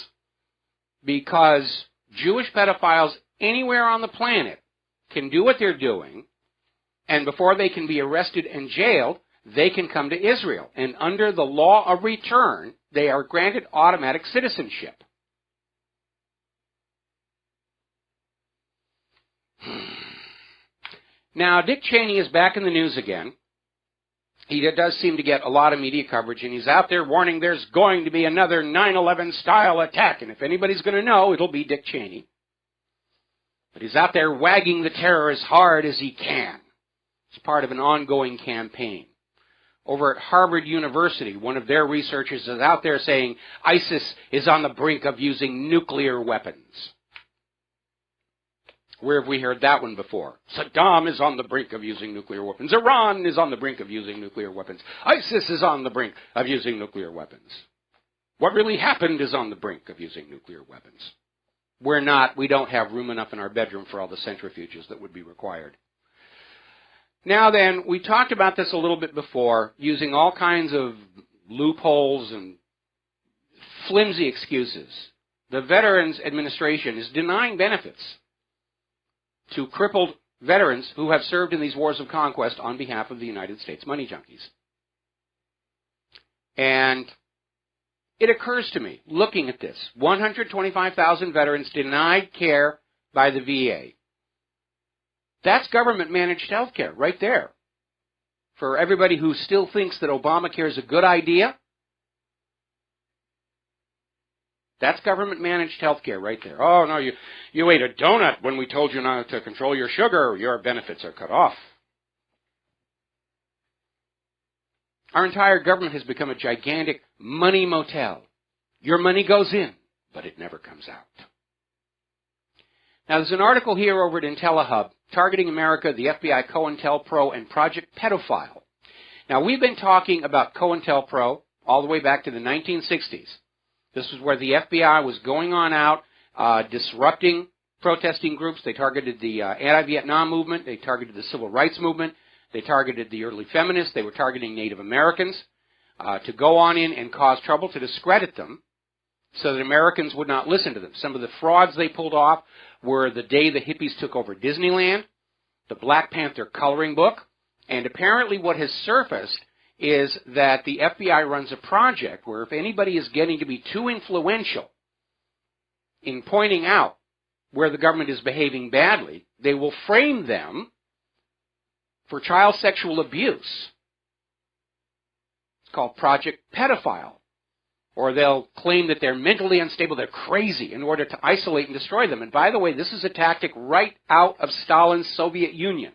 because Jewish pedophiles anywhere on the planet can do what they're doing, and before they can be arrested and jailed, they can come to Israel. And under the law of return, they are granted automatic citizenship. Now, Dick Cheney is back in the news again. He does seem to get a lot of media coverage, and he's out there warning there's going to be another 9/11 style attack, and if anybody's going to know, it'll be Dick Cheney. But he's out there wagging the terror as hard as he can. It's part of an ongoing campaign. Over at Harvard University, one of their researchers is out there saying ISIS is on the brink of using nuclear weapons. Where have we heard that one before? Saddam is on the brink of using nuclear weapons. Iran is on the brink of using nuclear weapons. ISIS is on the brink of using nuclear weapons. What really happened is on the brink of using nuclear weapons. We're not. We don't have room enough in our bedroom for all the centrifuges that would be required. Now then, we talked about this a little bit before, using all kinds of loopholes and flimsy excuses. The Veterans Administration is denying benefits to crippled veterans who have served in these wars of conquest on behalf of the United States money junkies. And it occurs to me, looking at this, 125,000 veterans denied care by the VA. That's government-managed health care right there. For everybody who still thinks that Obamacare is a good idea, that's government-managed health care right there. Oh, no, you ate a donut when we told you not to control your sugar. Your benefits are cut off. Our entire government has become a gigantic money motel. Your money goes in, but it never comes out. Now, there's an article here over at IntelliHub, Targeting America, the FBI, COINTELPRO, and Project Pedophile. Now, we've been talking about COINTELPRO all the way back to the 1960s. This was where the FBI was going on out, disrupting protesting groups. They targeted the anti-Vietnam movement. They targeted the civil rights movement. They targeted the early feminists. They were targeting Native Americans to go on in and cause trouble, to discredit them so that Americans would not listen to them. Some of the frauds they pulled off were the day the hippies took over Disneyland, the Black Panther coloring book, and apparently what has surfaced is that the FBI runs a project where if anybody is getting to be too influential in pointing out where the government is behaving badly, they will frame them for child sexual abuse. It's called Project Pedophile. Or they'll claim that they're mentally unstable, they're crazy, in order to isolate and destroy them. And by the way, this is a tactic right out of Stalin's Soviet Union.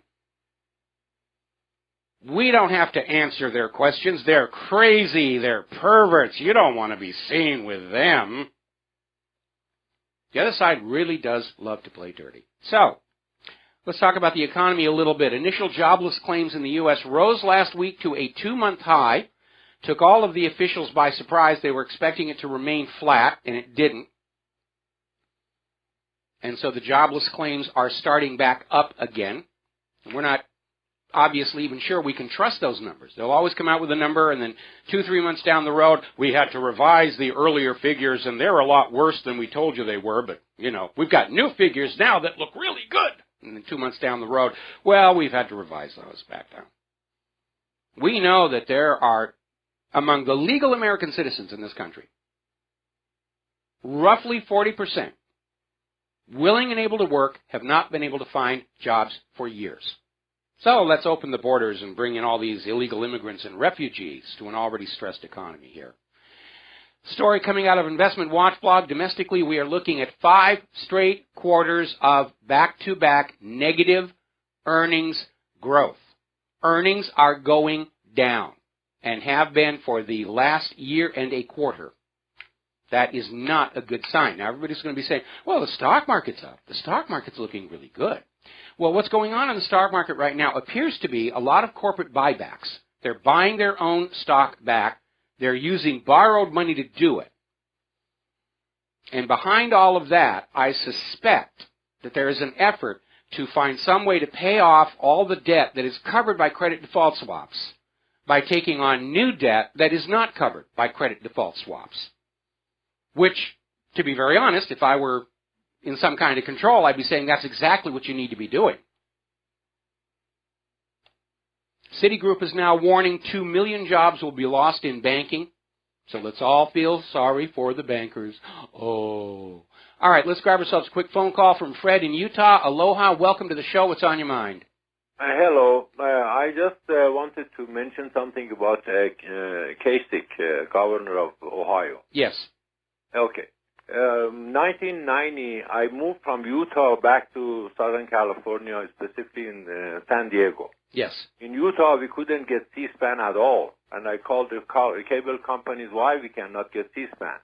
We don't have to answer their questions. They're crazy, they're perverts. You don't want to be seen with them. The other side really does love to play dirty. So, let's talk about the economy a little bit. Initial jobless claims in the U.S. rose last week to a 2-month high. Took all of the officials by surprise. They were expecting it to remain flat, and it didn't. And so the jobless claims are starting back up again. And we're not obviously even sure we can trust those numbers. They'll always come out with a number, and then 2-3 months down the road, we had to revise the earlier figures, and they're a lot worse than we told you they were. But, we've got new figures now that look really good. And then 2 months down the road, well, we've had to revise those back down. We know that there are among the legal American citizens in this country, roughly 40%, willing and able to work, have not been able to find jobs for years. So let's open the borders and bring in all these illegal immigrants and refugees to an already stressed economy here. Story coming out of Investment Watch blog. Domestically, we are looking at 5 straight quarters of back-to-back negative earnings growth. Earnings are going down and have been for the last year and a quarter. That is not a good sign. Now, everybody's going to be saying, well, the stock market's up. The stock market's looking really good. Well, what's going on in the stock market right now appears to be a lot of corporate buybacks. They're buying their own stock back. They're using borrowed money to do it. And behind all of that, I suspect that there is an effort to find some way to pay off all the debt that is covered by credit default swaps by taking on new debt that is not covered by credit default swaps. Which, to be very honest, if I were in some kind of control, I'd be saying that's exactly what you need to be doing. Citigroup is now warning 2 million jobs will be lost in banking. So let's all feel sorry for the bankers. Oh. All right, let's grab ourselves a quick phone call from Fred in Utah. Aloha, welcome to the show. What's on your mind? Hello. I just wanted to mention something about Kasich, governor of Ohio. Yes. Okay. 1990, I moved from Utah back to Southern California, specifically in San Diego. Yes. In Utah, we couldn't get C-SPAN at all. And I called the cable companies why we cannot get C-SPAN.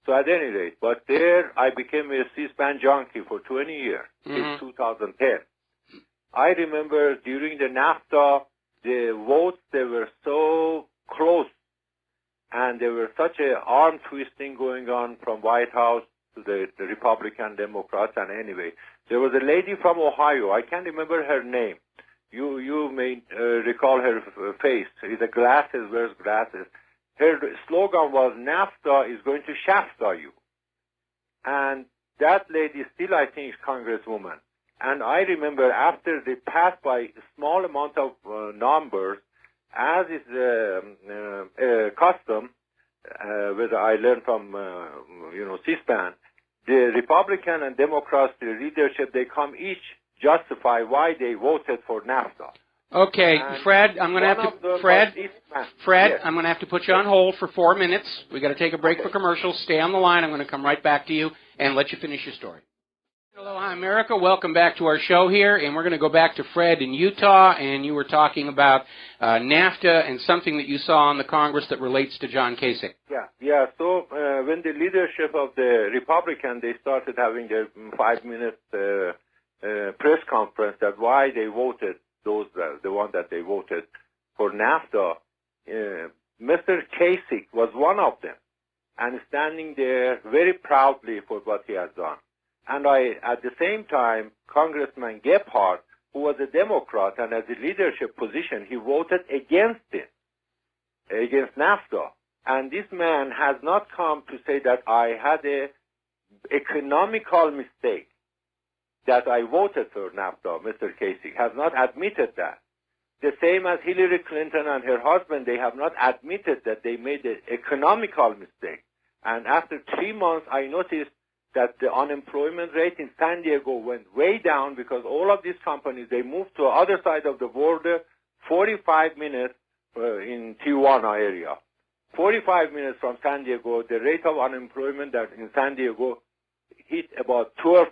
So at any rate, but there I became a C-SPAN junkie for 20 years, since 2010. I remember during the NAFTA, the votes, they were so close. And there were such a arm twisting going on from White House to the Republican Democrats. And anyway, there was a lady from Ohio. I can't remember her name. You may recall her face. The glasses, wears glasses. Her slogan was, NAFTA is going to Shafta you. And that lady still, I think, is Congresswoman. And I remember after they passed by a small amount of numbers, as is custom, whether I learned from, C-SPAN, the Republican and Democrats, the leadership, they come each justify why they voted for NAFTA. Okay, and Fred, I'm going to have to, Fred, yes. I'm going to have to put you on hold for 4 minutes. We've got to take a break for commercials. Stay on the line. I'm going to come right back to you and let you finish your story. Aloha, America. Welcome back to our show here, and we're going to go back to Fred in Utah, and you were talking about NAFTA and something that you saw in the Congress that relates to John Kasich. Yeah. So when the leadership of the Republican, they started having their 5-minute press conference that why they voted the one that they voted for NAFTA, Mr. Kasich was one of them, and standing there very proudly for what he has done. And at the same time, Congressman Gephardt, who was a Democrat and has a leadership position, he voted against it, against NAFTA. And this man has not come to say that I had a economical mistake, that I voted for NAFTA. Mr. Kasich has not admitted that. The same as Hillary Clinton and her husband, they have not admitted that they made an economical mistake. And after 3 months, I noticed that the unemployment rate in San Diego went way down because all of these companies, they moved to the other side of the border, 45 minutes in Tijuana area. 45 minutes from San Diego, the rate of unemployment that in San Diego hit about 12%.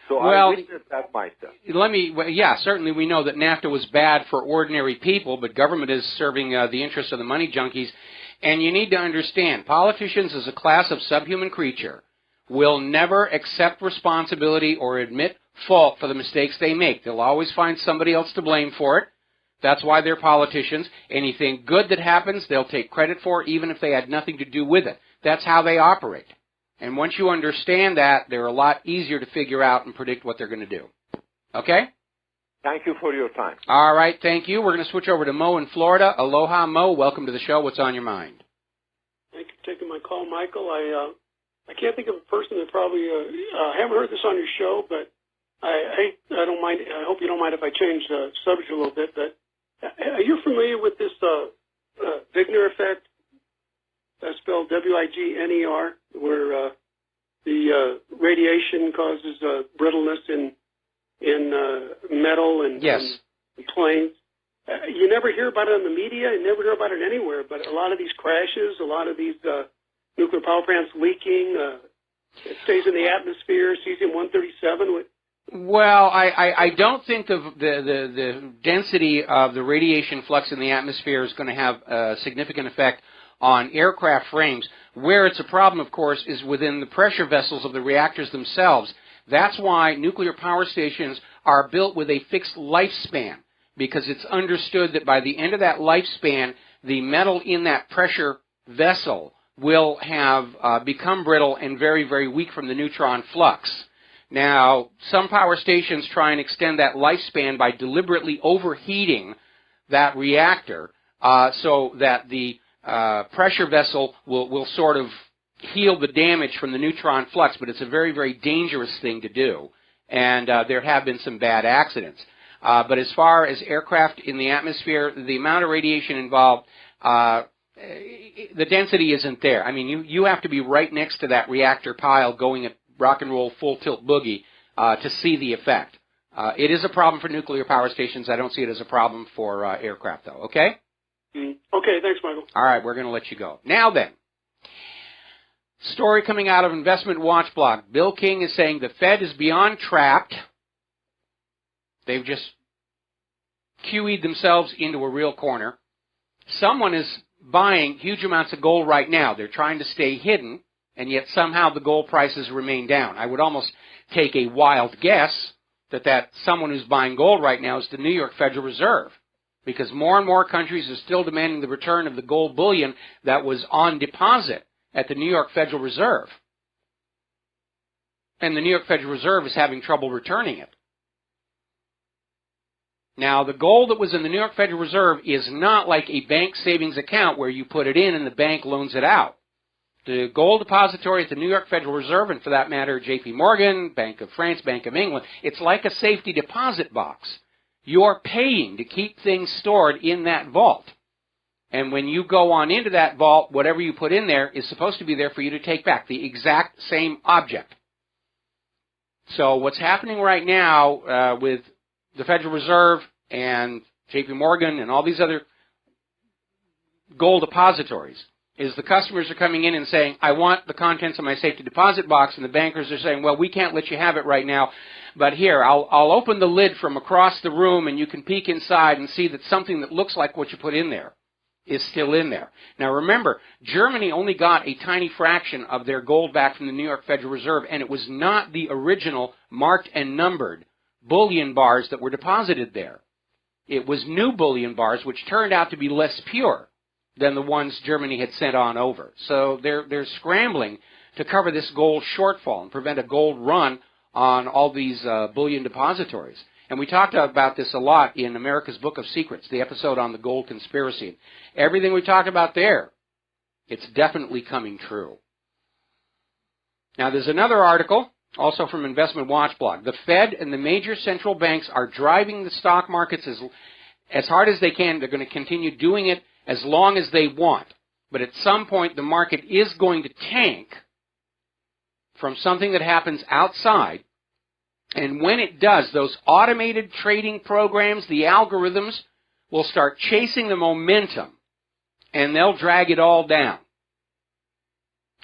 So I witnessed that myself. Certainly we know that NAFTA was bad for ordinary people, but government is serving the interests of the money junkies. And you need to understand, politicians as a class of subhuman creature will never accept responsibility or admit fault for the mistakes they make. They'll always find somebody else to blame for it. That's why they're politicians. Anything good that happens, they'll take credit for, even if they had nothing to do with it. That's how they operate. And once you understand that, they're a lot easier to figure out and predict what they're going to do. Okay? Thank you for your time. All right, thank you. We're going to switch over to Mo in Florida. Aloha, Mo. Welcome to the show. What's on your mind? Thank you for taking my call, Michael. I can't think of a person that probably haven't heard this on your show, but I don't mind. I hope you don't mind if I change the subject a little bit. But you're familiar with this Wigner effect. That's spelled W-I-G-N-E-R, where the radiation causes brittleness in metal and, Yes. and planes. You never hear about it in the media. You never hear about it anywhere. But a lot of these crashes, a lot of these nuclear power plants leaking, it stays in the atmosphere, cesium-137. Well, I don't think the density of the radiation flux in the atmosphere is going to have a significant effect on aircraft frames. Where it's a problem, of course, is within the pressure vessels of the reactors themselves. That's why nuclear power stations are built with a fixed lifespan, because it's understood that by the end of that lifespan, the metal in that pressure vessel will have become brittle and very, very weak from the neutron flux. Now, some power stations try and extend that lifespan by deliberately overheating that reactor so that the pressure vessel will sort of heal the damage from the neutron flux, but it's a very, very dangerous thing to do. And there have been some bad accidents. But as far as aircraft in the atmosphere, the amount of radiation involved, the density isn't there. I mean, you have to be right next to that reactor pile going at rock and roll full tilt boogie to see the effect. It is a problem for nuclear power stations. I don't see it as a problem for aircraft, though. Okay? Okay, thanks, Michael. All right, we're going to let you go. Now then, story coming out of Investment Watch blog. Bill King is saying the Fed is beyond trapped. They've just QE'd themselves into a real corner. Someone is buying huge amounts of gold right now. They're trying to stay hidden, and yet somehow the gold prices remain down. I would almost take a wild guess that someone who's buying gold right now is the New York Federal Reserve, because more and more countries are still demanding the return of the gold bullion that was on deposit at the New York Federal Reserve. And the New York Federal Reserve is having trouble returning it. Now, the gold that was in the New York Federal Reserve is not like a bank savings account where you put it in and the bank loans it out. The gold depository at the New York Federal Reserve, and for that matter, J.P. Morgan, Bank of France, Bank of England, it's like a safety deposit box. You're paying to keep things stored in that vault. And when you go on into that vault, whatever you put in there is supposed to be there for you to take back, the exact same object. So what's happening right now with the Federal Reserve and J.P. Morgan and all these other gold depositories is the customers are coming in and saying, I want the contents of my safety deposit box, and the bankers are saying, well, we can't let you have it right now, but here, I'll open the lid from across the room and you can peek inside and see that something that looks like what you put in there is still in there. Now remember, Germany only got a tiny fraction of their gold back from the New York Federal Reserve, and it was not the original marked and numbered bullion bars that were deposited there. It was new bullion bars, which turned out to be less pure than the ones Germany had sent on over. So they're scrambling to cover this gold shortfall and prevent a gold run on all these bullion depositories. And we talked about this a lot in America's Book of Secrets, the episode on the gold conspiracy. Everything we talked about there, it's definitely coming true. Now, there's another article, also from Investment Watch blog. The Fed and the major central banks are driving the stock markets as hard as they can. They're going to continue doing it as long as they want. But at some point, the market is going to tank from something that happens outside. And when it does, those automated trading programs, the algorithms, will start chasing the momentum, and they'll drag it all down.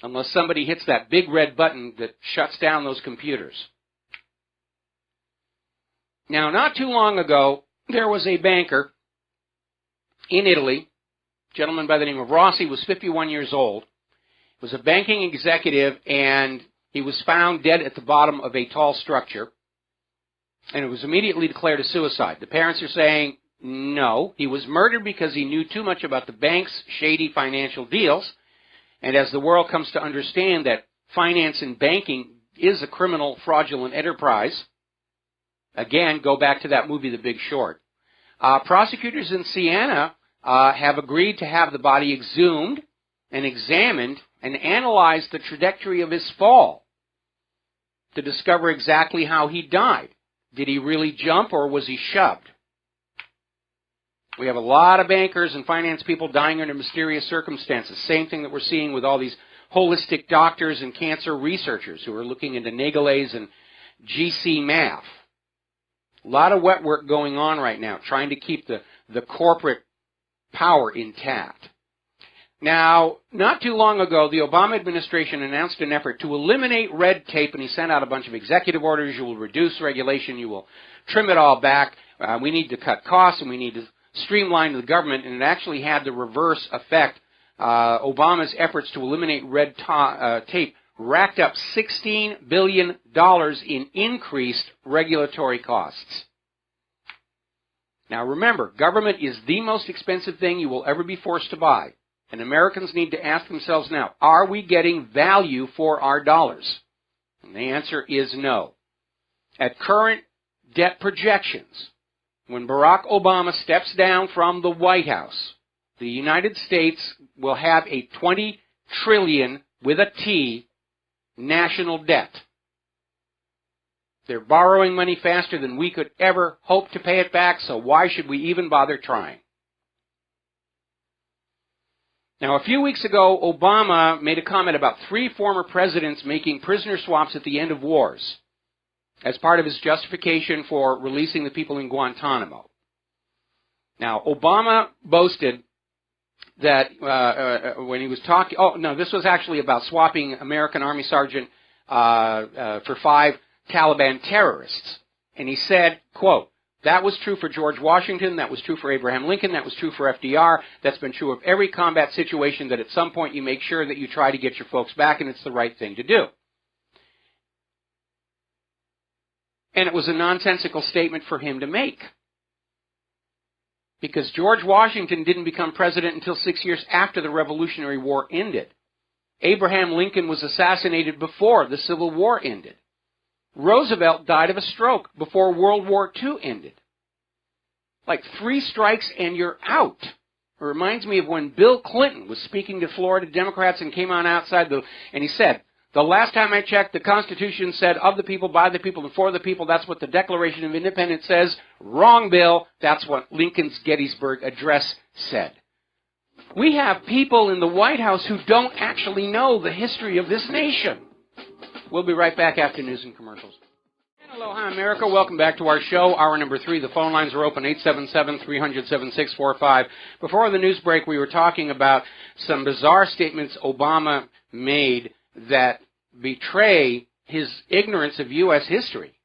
Unless somebody hits that big red button that shuts down those computers. Now, not too long ago, there was a banker in Italy, a gentleman by the name of Rossi, was 51 years old. He was a banking executive, and he was found dead at the bottom of a tall structure, and it was immediately declared a suicide. The parents are saying, no, he was murdered because he knew too much about the bank's shady financial deals. And as the world comes to understand that finance and banking is a criminal, fraudulent enterprise, again, go back to that movie, The Big Short. Prosecutors in Siena have agreed to have the body exhumed and examined and analyze the trajectory of his fall to discover exactly how he died. Did he really jump or was he shoved? We have a lot of bankers and finance people dying under mysterious circumstances. Same thing that we're seeing with all these holistic doctors and cancer researchers who are looking into Nagelets and GC math. A lot of wet work going on right now, trying to keep the corporate power intact. Now, not too long ago, the Obama administration announced an effort to eliminate red tape, and he sent out a bunch of executive orders. You will reduce regulation. You will trim it all back. We need to cut costs, and we need to streamline the government, and it actually had the reverse effect. Obama's efforts to eliminate red tape racked up $16 billion in increased regulatory costs. Now remember, government is the most expensive thing you will ever be forced to buy. And Americans need to ask themselves now, are we getting value for our dollars? And the answer is no. At current debt projections, when Barack Obama steps down from the White House, the United States will have a 20 trillion with a T national debt. They're borrowing money faster than we could ever hope to pay it back, so why should we even bother trying? Now, a few weeks ago, Obama made a comment about 3 former presidents making prisoner swaps at the end of wars as part of his justification for releasing the people in Guantanamo. Now, Obama boasted that when he was talking, this was actually about swapping American Army Sergeant for 5 Taliban terrorists. And he said, quote, "That was true for George Washington, that was true for Abraham Lincoln, that was true for FDR, that's been true of every combat situation, that at some point you make sure that you try to get your folks back, and it's the right thing to do." And it was a nonsensical statement for him to make, because George Washington didn't become president until 6 years after the Revolutionary War ended. Abraham Lincoln was assassinated before the Civil War ended. Roosevelt died of a stroke before World War II ended. Like 3 strikes and you're out. It reminds me of when Bill Clinton was speaking to Florida Democrats and came on outside and he said, "The last time I checked, the Constitution said of the people, by the people, and for the people. That's what the Declaration of Independence says." Wrong, Bill. That's what Lincoln's Gettysburg Address said. We have people in the White House who don't actually know the history of this nation. We'll be right back after news and commercials. And aloha, America. Welcome back to our show. Hour number 3. The phone lines are open, 877-300-7645. Before the news break, we were talking about some bizarre statements Obama made that betray his ignorance of U.S. history.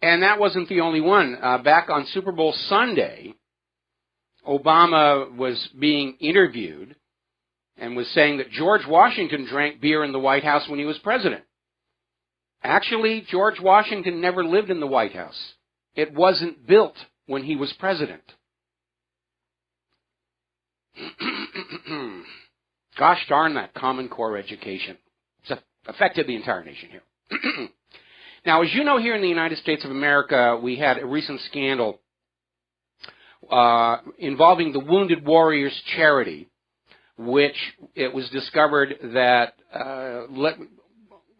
And that wasn't the only one. Back on Super Bowl Sunday, Obama was being interviewed and was saying that George Washington drank beer in the White House when he was president. Actually, George Washington never lived in the White House. It wasn't built when he was president. Gosh darn that Common Core education. It's affected the entire nation here. Now, as you know, here in the United States of America, we had a recent scandal involving the Wounded Warriors charity, which it was discovered that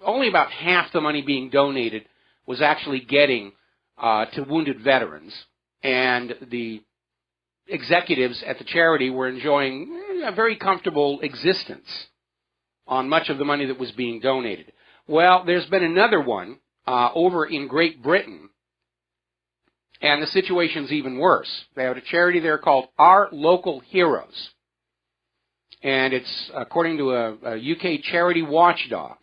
only about half the money being donated was actually getting to wounded veterans, and the executives at the charity were enjoying a very comfortable existence on much of the money that was being donated. Well, there's been another one over in Great Britain, and the situation's even worse. They have a charity there called Our Local Heroes, and it's according to a UK charity watchdog.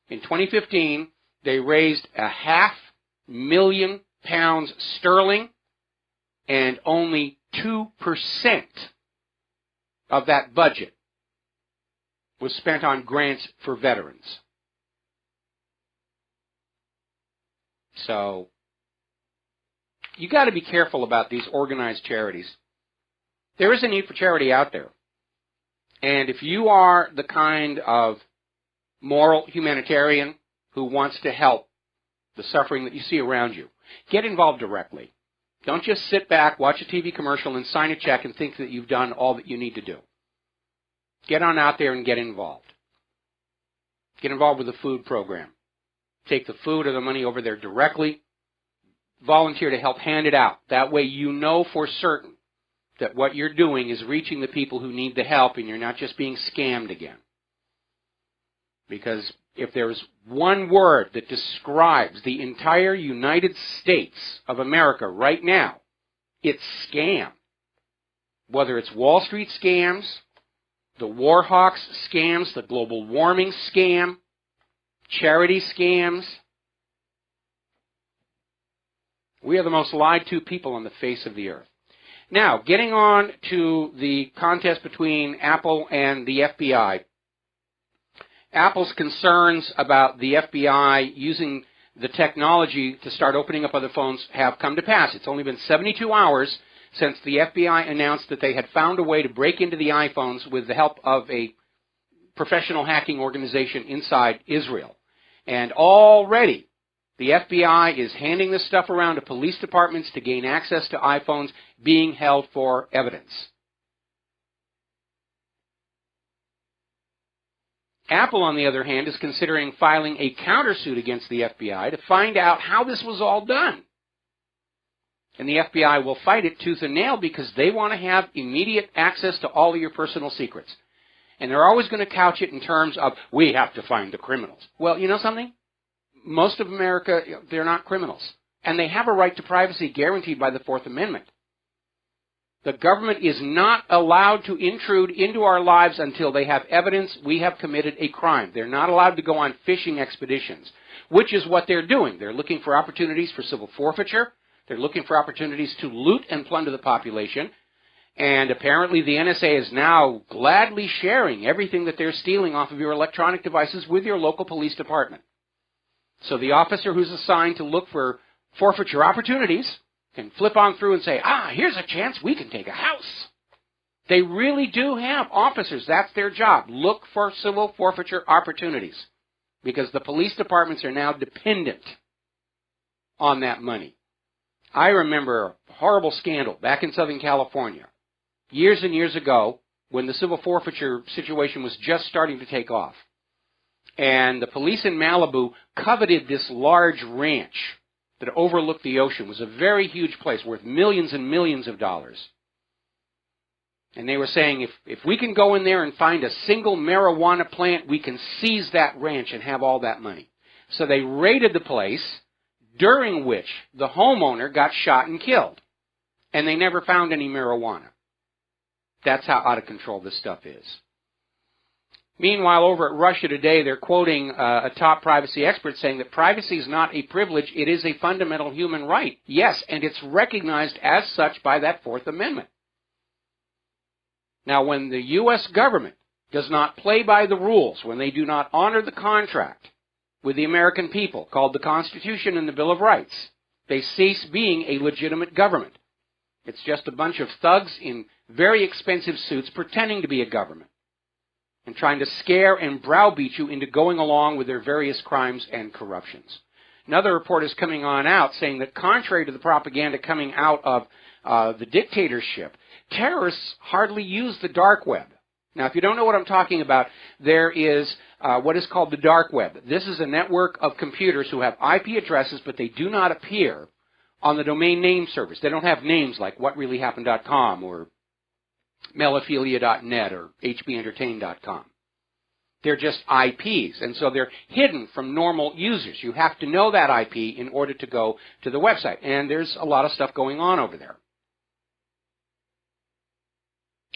In 2015, they raised £500,000 sterling, and only 2% of that budget was spent on grants for veterans. So, you got to be careful about these organized charities. There is a need for charity out there. And if you are the kind of moral humanitarian who wants to help the suffering that you see around you, get involved directly. Don't just sit back, watch a TV commercial, and sign a check and think that you've done all that you need to do. Get on out there and get involved. Get involved with the food program. Take the food or the money over there directly. Volunteer to help hand it out. That way you know for certain that what you're doing is reaching the people who need the help and you're not just being scammed again. Because if there's one word that describes the entire United States of America right now, it's scam. Whether it's Wall Street scams, the Warhawks scams, the global warming scam, charity scams. We are the most lied to people on the face of the earth. Now, getting on to the contest between Apple and the FBI. Apple's concerns about the FBI using the technology to start opening up other phones have come to pass. It's only been 72 hours since the FBI announced that they had found a way to break into the iPhones with the help of a professional hacking organization inside Israel. And already, the FBI is handing this stuff around to police departments to gain access to iPhones being held for evidence. Apple, on the other hand, is considering filing a countersuit against the FBI to find out how this was all done. And the FBI will fight it tooth and nail because they want to have immediate access to all of your personal secrets. And they're always going to couch it in terms of, we have to find the criminals. Well, you know something? Most of America, they're not criminals. And they have a right to privacy guaranteed by the Fourth Amendment. The government is not allowed to intrude into our lives until they have evidence we have committed a crime. They're not allowed to go on fishing expeditions, which is what they're doing. They're looking for opportunities for civil forfeiture. They're looking for opportunities to loot and plunder the population. And apparently the NSA is now gladly sharing everything that they're stealing off of your electronic devices with your local police department. So the officer who's assigned to look for forfeiture opportunities can flip on through and say, here's a chance we can take a house. They really do have officers. That's their job. Look for civil forfeiture opportunities because the police departments are now dependent on that money. I remember a horrible scandal back in Southern California years and years ago when the civil forfeiture situation was just starting to take off. And the police in Malibu coveted this large ranch that overlooked the ocean. It was a very huge place worth millions and millions of dollars. And they were saying, if we can go in there and find a single marijuana plant, we can seize that ranch and have all that money. So they raided the place, during which the homeowner got shot and killed. And they never found any marijuana. That's how out of control this stuff is. Meanwhile, over at Russia Today, they're quoting a top privacy expert saying that privacy is not a privilege, it is a fundamental human right. Yes, and it's recognized as such by that Fourth Amendment. Now, when the U.S. government does not play by the rules, when they do not honor the contract with the American people, called the Constitution and the Bill of Rights, they cease being a legitimate government. It's just a bunch of thugs in very expensive suits pretending to be a government and trying to scare and browbeat you into going along with their various crimes and corruptions. Another report is coming on out saying that contrary to the propaganda coming out of the dictatorship, terrorists hardly use the dark web. Now, if you don't know what I'm talking about, there is what is called the dark web. This is a network of computers who have IP addresses, but they do not appear on the domain name servers. They don't have names like WhatReallyHappened.com or Melophilia.net or HBEntertain.com. They're just IPs, and so they're hidden from normal users. You have to know that IP in order to go to the website, and there's a lot of stuff going on over there.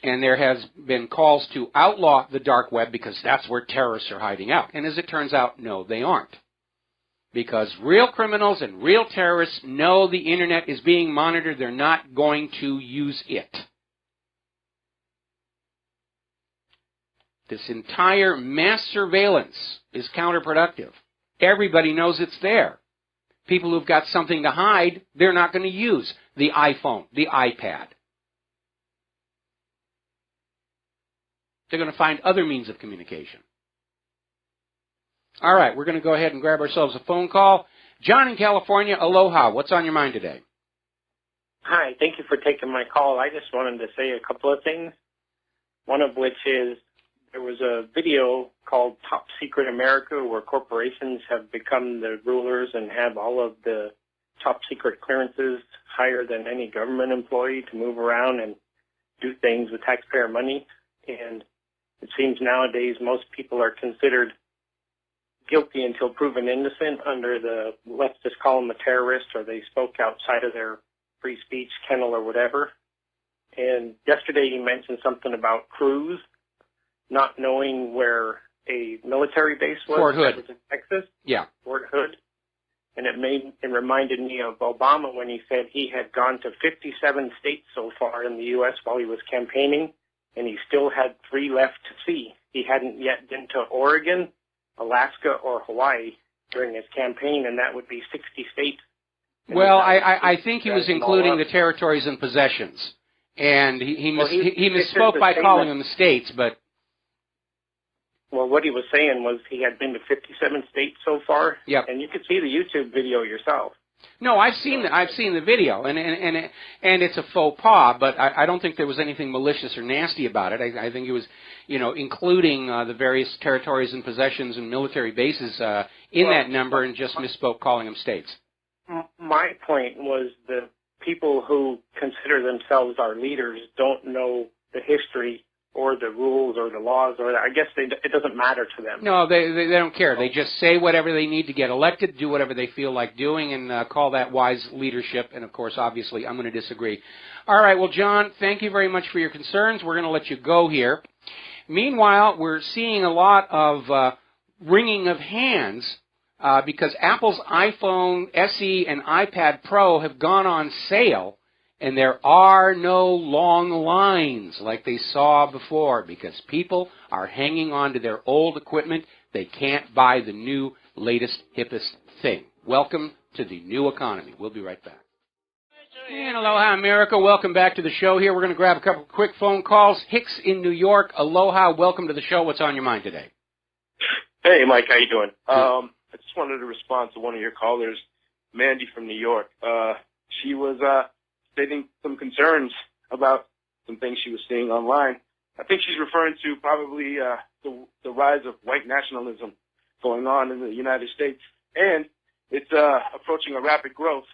And there has been calls to outlaw the dark web because that's where terrorists are hiding out. And as it turns out, no, they aren't. Because real criminals and real terrorists know the internet is being monitored. They're not going to use it. This entire mass surveillance is counterproductive. Everybody knows it's there. People who've got something to hide, they're not going to use the iPhone, the iPad. They're going to find other means of communication. All right, we're going to go ahead and grab ourselves a phone call. John in California, aloha. What's on your mind today? Hi, thank you for taking my call. I just wanted to say a couple of things. One of which is there was a video called Top Secret America where corporations have become the rulers and have all of the top secret clearances higher than any government employee to move around and do things with taxpayer money. And it seems nowadays most people are considered guilty until proven innocent under the, let's just call them a terrorist, or they spoke outside of their free speech kennel or whatever. And yesterday you mentioned something about Cruz not knowing where a military base was. Fort Hood. That was in Texas. Yeah. Fort Hood. And it reminded me of Obama when he said he had gone to 57 states so far in the U.S. while he was campaigning, and he still had 3 left to see. He hadn't yet been to Oregon, Alaska, or Hawaii during his campaign, and that would be 60 states. Well, I think he was including the territories and possessions, and he misspoke by calling them the states, but... Well, what he was saying was he had been to 57 states so far. Yep. And you could see the YouTube video yourself. No, I've seen the video, and it's a faux pas, but I don't think there was anything malicious or nasty about it. I think it was, including the various territories and possessions and military bases in that number, and just misspoke calling them states. My point was the people who consider themselves our leaders don't know the history or the rules or the laws, or I guess it doesn't matter to them. No, they don't care. They just say whatever they need to get elected, do whatever they feel like doing, and call that wise leadership. And, of course, obviously, I'm going to disagree. All right, well, John, thank you very much for your concerns. We're going to let you go here. Meanwhile, we're seeing a lot of wringing of hands because Apple's iPhone SE and iPad Pro have gone on sale, and there are no long lines like they saw before because people are hanging on to their old equipment. They can't buy the new, latest, hippest thing. Welcome to the new economy. We'll be right back. And aloha, America. Welcome back to the show here. We're going to grab a couple of quick phone calls. Hicks in New York. Aloha. Welcome to the show. What's on your mind today? Hey, Mike. How you doing? I just wanted to respond to one of your callers, Mandy from New York. She was stating some concerns about some things she was seeing online. I think she's referring to probably the rise of white nationalism going on in the United States, and it's approaching a rapid growth.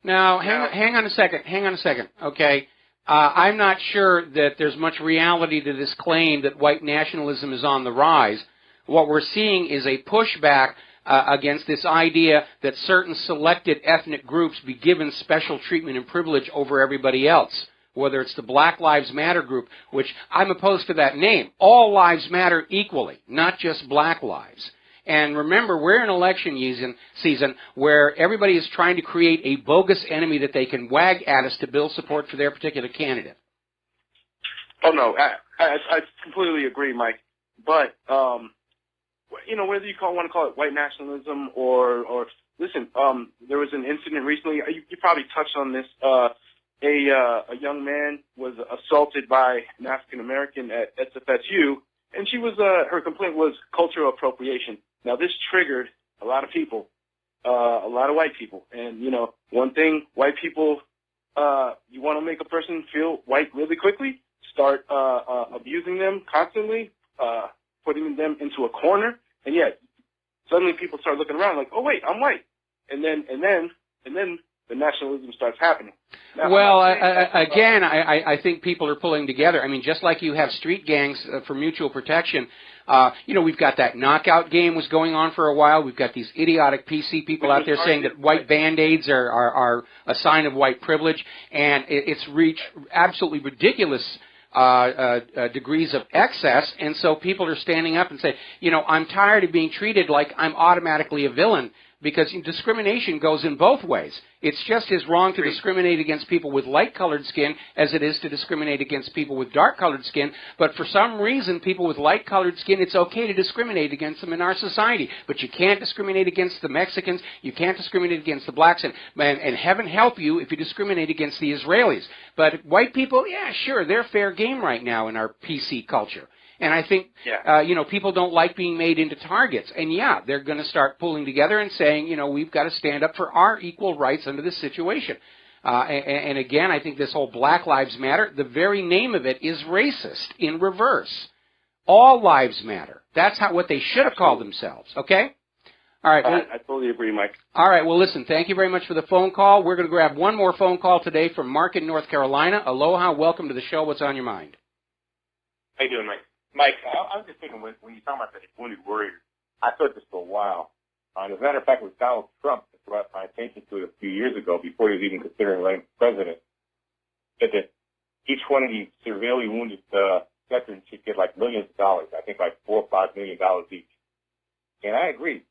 Now, hang on a second. Okay, I'm not sure that there's much reality to this claim that white nationalism is on the rise. What we're seeing is a pushback against this idea that certain selected ethnic groups be given special treatment and privilege over everybody else, whether it's the Black Lives Matter group, which I'm opposed to that name. All lives matter equally, not just black lives. And remember, we're in election season where everybody is trying to create a bogus enemy that they can wag at us to build support for their particular candidate. Oh, no, I completely agree, Mike. But, whether you want to call it white nationalism or listen, there was an incident recently. You probably touched on this. A young man was assaulted by an African American at SFSU, and she was her complaint was cultural appropriation. Now this triggered a lot of people, a lot of white people, and one thing, white people, you want to make a person feel white really quickly, start abusing them constantly, putting them into a corner. And yet, suddenly people start looking around like, oh wait, I'm white, and then the nationalism starts happening. Now, well, again, I think people are pulling together. I mean, just like you have street gangs for mutual protection. We've got that knockout game was going on for a while. We've got these idiotic PC people out there saying that white Band-Aids are a sign of white privilege, and it's reached absolutely ridiculous degrees of excess, and so people are standing up and say, I'm tired of being treated like I'm automatically a villain, because discrimination goes in both ways. It's just as wrong to discriminate against people with light-colored skin as it is to discriminate against people with dark-colored skin, but for some reason, people with light-colored skin, it's okay to discriminate against them in our society, but you can't discriminate against the Mexicans, you can't discriminate against the blacks, and heaven help you if you discriminate against the Israelis. But white people, yeah, sure, they're fair game right now in our PC culture. And I think, people don't like being made into targets. And, yeah, they're going to start pulling together and saying, we've got to stand up for our equal rights under this situation. And again, I think this whole Black Lives Matter, the very name of it is racist in reverse. All lives matter. That's what they should have called themselves, okay? All right. Well, I totally agree, Mike. all right. Well, listen, thank you very much for the phone call. We're going to grab one more phone call today from Mark in North Carolina. Aloha. Welcome to the show. What's on your mind? How you doing, Mike? Mike, I was just thinking when you talk about the wounded warriors, I thought this for a while. As a matter of fact, it was Donald Trump that brought my attention to it a few years ago, before he was even considering running for president, said that each one of these severely wounded veterans should get like millions of dollars. I think like $4 or $5 million each. And I agree.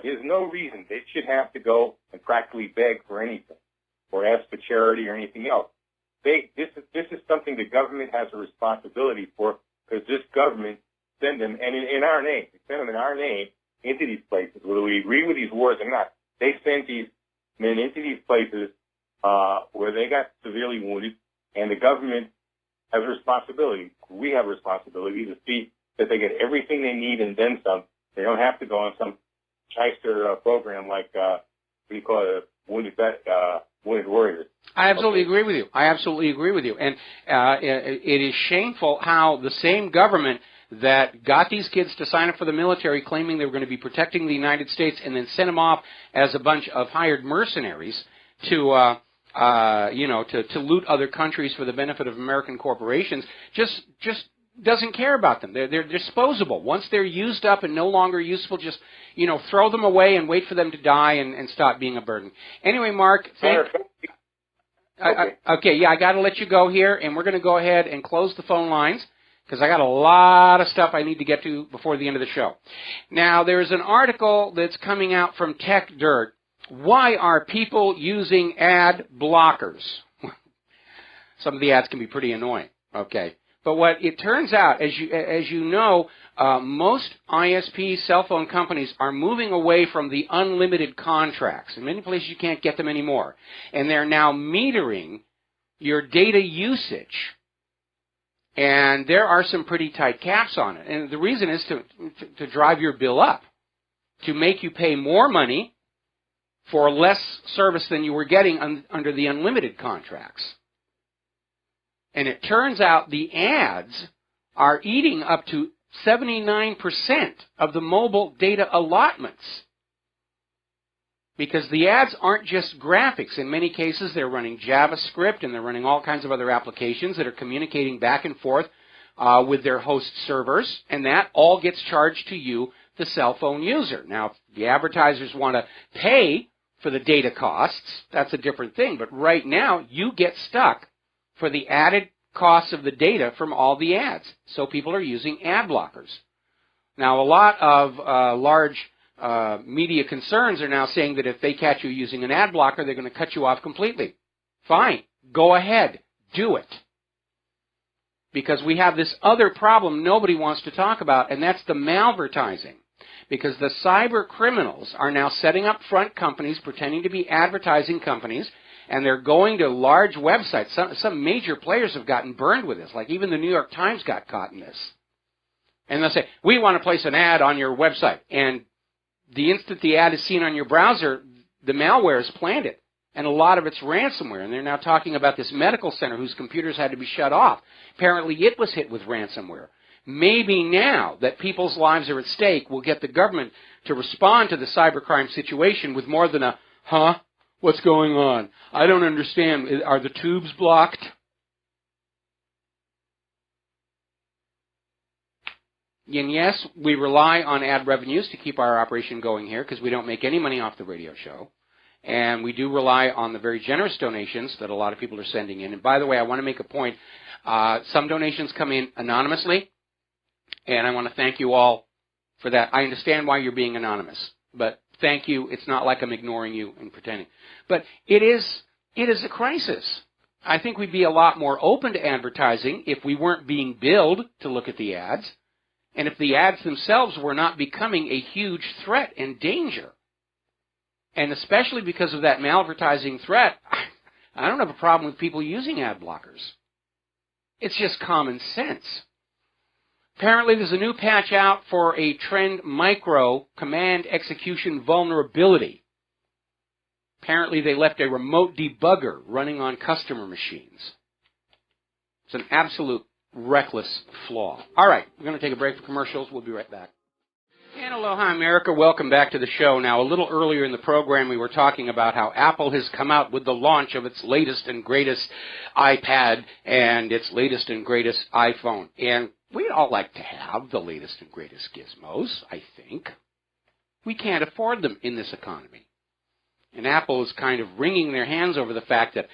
There's no reason they should have to go and practically beg for anything or ask for charity or anything else. This is something the government has a responsibility for, because this government send them, and in our name, they send them in our name into these places, whether we agree with these wars or not. They send these men into these places where they got severely wounded, and the government has a responsibility. We have a responsibility to see that they get everything they need and then some. They don't have to go on some shyster program like, what do you call it, wounded warriors. I absolutely agree with you. I absolutely agree with you. And it is shameful how the same government that got these kids to sign up for the military, claiming they were going to be protecting the United States, and then sent them off as a bunch of hired mercenaries to loot other countries for the benefit of American corporations, just doesn't care about them. They're disposable. Once they're used up and no longer useful, just throw them away and wait for them to die and stop being a burden. Anyway, Mark, I got to let you go here, and we're going to go ahead and close the phone lines, because I got a lot of stuff I need to get to before the end of the show. Now, there's an article that's coming out from Tech Dirt. Why are people using ad blockers? Some of the ads can be pretty annoying, okay? But what it turns out, as you know, most ISP cell phone companies are moving away from the unlimited contracts. In many places, you can't get them anymore. And they're now metering your data usage. And there are some pretty tight caps on it. And the reason is to drive your bill up, to make you pay more money for less service than you were getting under the unlimited contracts. And it turns out the ads are eating up to 79% of the mobile data allotments. Because the ads aren't just graphics. In many cases, they're running JavaScript, and they're running all kinds of other applications that are communicating back and forth with their host servers, and that all gets charged to you, the cell phone user. Now, if the advertisers want to pay for the data costs, that's a different thing. But right now, you get stuck for the added costs of the data from all the ads. So people are using ad blockers. Now, a lot of large media concerns are now saying that if they catch you using an ad blocker, they're going to cut you off completely. Fine. Go ahead. Do it. Because we have this other problem nobody wants to talk about, and that's the malvertising. Because the cyber criminals are now setting up front companies pretending to be advertising companies, and they're going to large websites. Some major players have gotten burned with this, like even the New York Times got caught in this. And they'll say, we want to place an ad on your website. And the instant the ad is seen on your browser, the malware is planted. And a lot of it's ransomware. And they're now talking about this medical center whose computers had to be shut off. Apparently it was hit with ransomware. Maybe now that people's lives are at stake, we'll get the government to respond to the cybercrime situation with more than a, huh? What's going on? I don't understand. Are the tubes blocked? And yes, we rely on ad revenues to keep our operation going here because we don't make any money off the radio show. And we do rely on the very generous donations that a lot of people are sending in. And by the way, I want to make a point. Some donations come in anonymously, and I want to thank you all for that. I understand why you're being anonymous, but thank you. It's not like I'm ignoring you and pretending. But it is a crisis. I think we'd be a lot more open to advertising if we weren't being billed to look at the ads, and if the ads themselves were not becoming a huge threat and danger. And especially because of that malvertising threat, I don't have a problem with people using ad blockers. It's just common sense. Apparently, there's a new patch out for a Trend Micro command execution vulnerability. Apparently, they left a remote debugger running on customer machines. It's an absolute reckless flaw. All right, we're going to take a break for commercials. We'll be right back. And And aloha, America. Welcome back to the show. Now, a little earlier in the program, we were talking about how Apple has come out with the launch of its latest and greatest iPad and its latest and greatest iPhone. And we'd all like to have the latest and greatest gizmos, I think. We can't afford them in this economy. And Apple is kind of wringing their hands over the fact that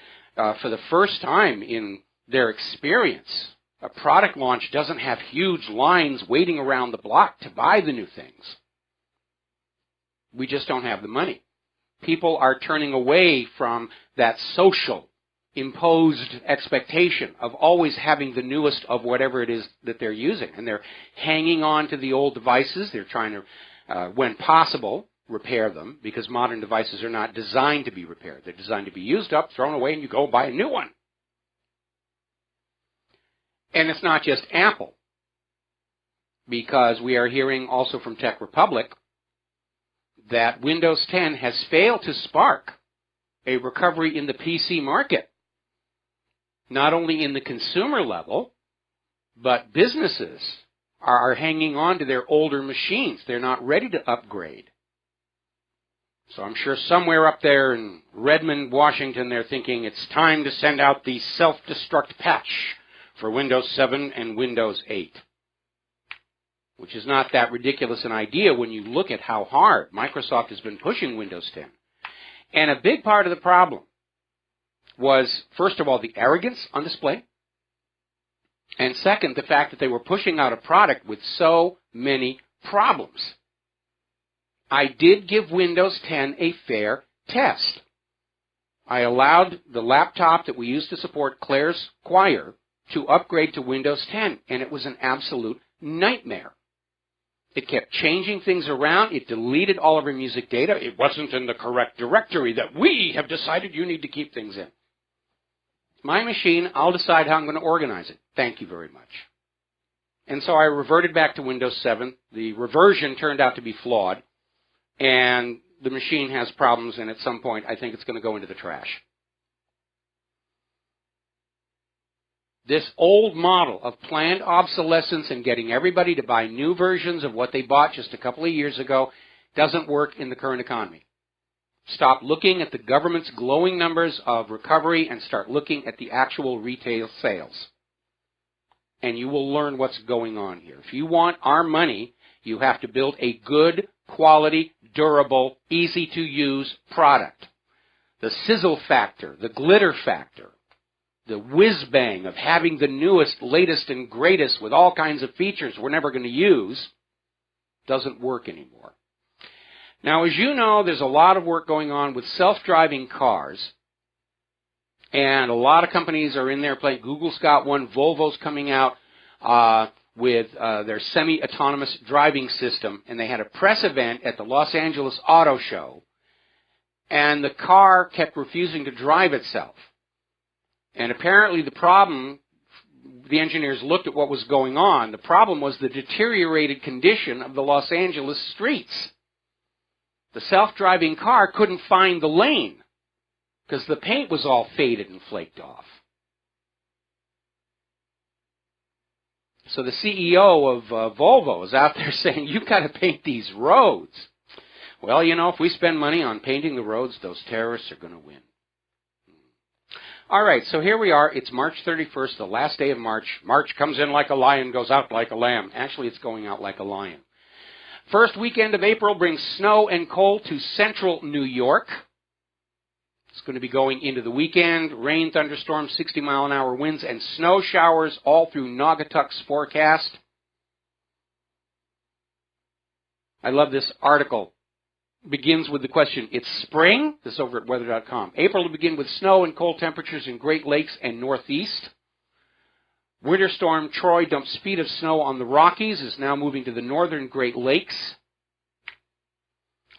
for the first time in their experience, a product launch doesn't have huge lines waiting around the block to buy the new things. We just don't have the money. People are turning away from that social, imposed expectation of always having the newest of whatever it is that they're using. And they're hanging on to the old devices. They're trying to, when possible, repair them, because modern devices are not designed to be repaired. They're designed to be used up, thrown away, and you go buy a new one. And it's not just Apple, because we are hearing also from Tech Republic that Windows 10 has failed to spark a recovery in the PC market, not only in the consumer level, but businesses are hanging on to their older machines. They're not ready to upgrade. So I'm sure somewhere up there in Redmond, Washington, they're thinking it's time to send out the self-destruct patch for Windows 7 and Windows 8, which is not that ridiculous an idea when you look at how hard Microsoft has been pushing Windows 10. And a big part of the problem was, first of all, the arrogance on display, and second, the fact that they were pushing out a product with so many problems. I did give Windows 10 a fair test. I allowed the laptop that we used to support Claire's Choir to upgrade to Windows 10, and it was an absolute nightmare. It kept changing things around. It deleted all of our music data. It wasn't in the correct directory that we have decided you need to keep things in. My machine, I'll decide how I'm going to organize it. Thank you very much. And so I reverted back to Windows 7. The reversion turned out to be flawed, and the machine has problems, and at some point I think it's going to go into the trash. This old model of planned obsolescence and getting everybody to buy new versions of what they bought just a couple of years ago doesn't work in the current economy. Stop looking at the government's glowing numbers of recovery and start looking at the actual retail sales. And you will learn what's going on here. If you want our money, you have to build a good, quality, durable, easy-to-use product. The sizzle factor, the glitter factor, the whiz-bang of having the newest, latest, and greatest with all kinds of features we're never going to use doesn't work anymore. Now, as you know, there's a lot of work going on with self-driving cars, and a lot of companies are in there playing. Google's got one, Volvo's coming out with their semi-autonomous driving system, and they had a press event at the Los Angeles Auto Show, and the car kept refusing to drive itself. And apparently the problem, the engineers looked at what was going on. The problem was the deteriorated condition of the Los Angeles streets. The self-driving car couldn't find the lane because the paint was all faded and flaked off. So the CEO of Volvo is out there saying, you've got to paint these roads. Well, you know, if we spend money on painting the roads, those terrorists are going to win. All right, so here we are. It's March 31st, the last day of March. March comes in like a lion, goes out like a lamb. Actually, it's going out like a lion. First weekend of April brings snow and cold to central New York. It's going to be going into the weekend. Rain, thunderstorms, 60-mile-an-hour winds, and snow showers all through Naugatuck's forecast. I love this article. Begins with the question, it's spring? This is over at weather.com. April to begin with snow and cold temperatures in Great Lakes and Northeast. Winter storm Troy dumps feet of snow on the Rockies, is now moving to the northern Great Lakes.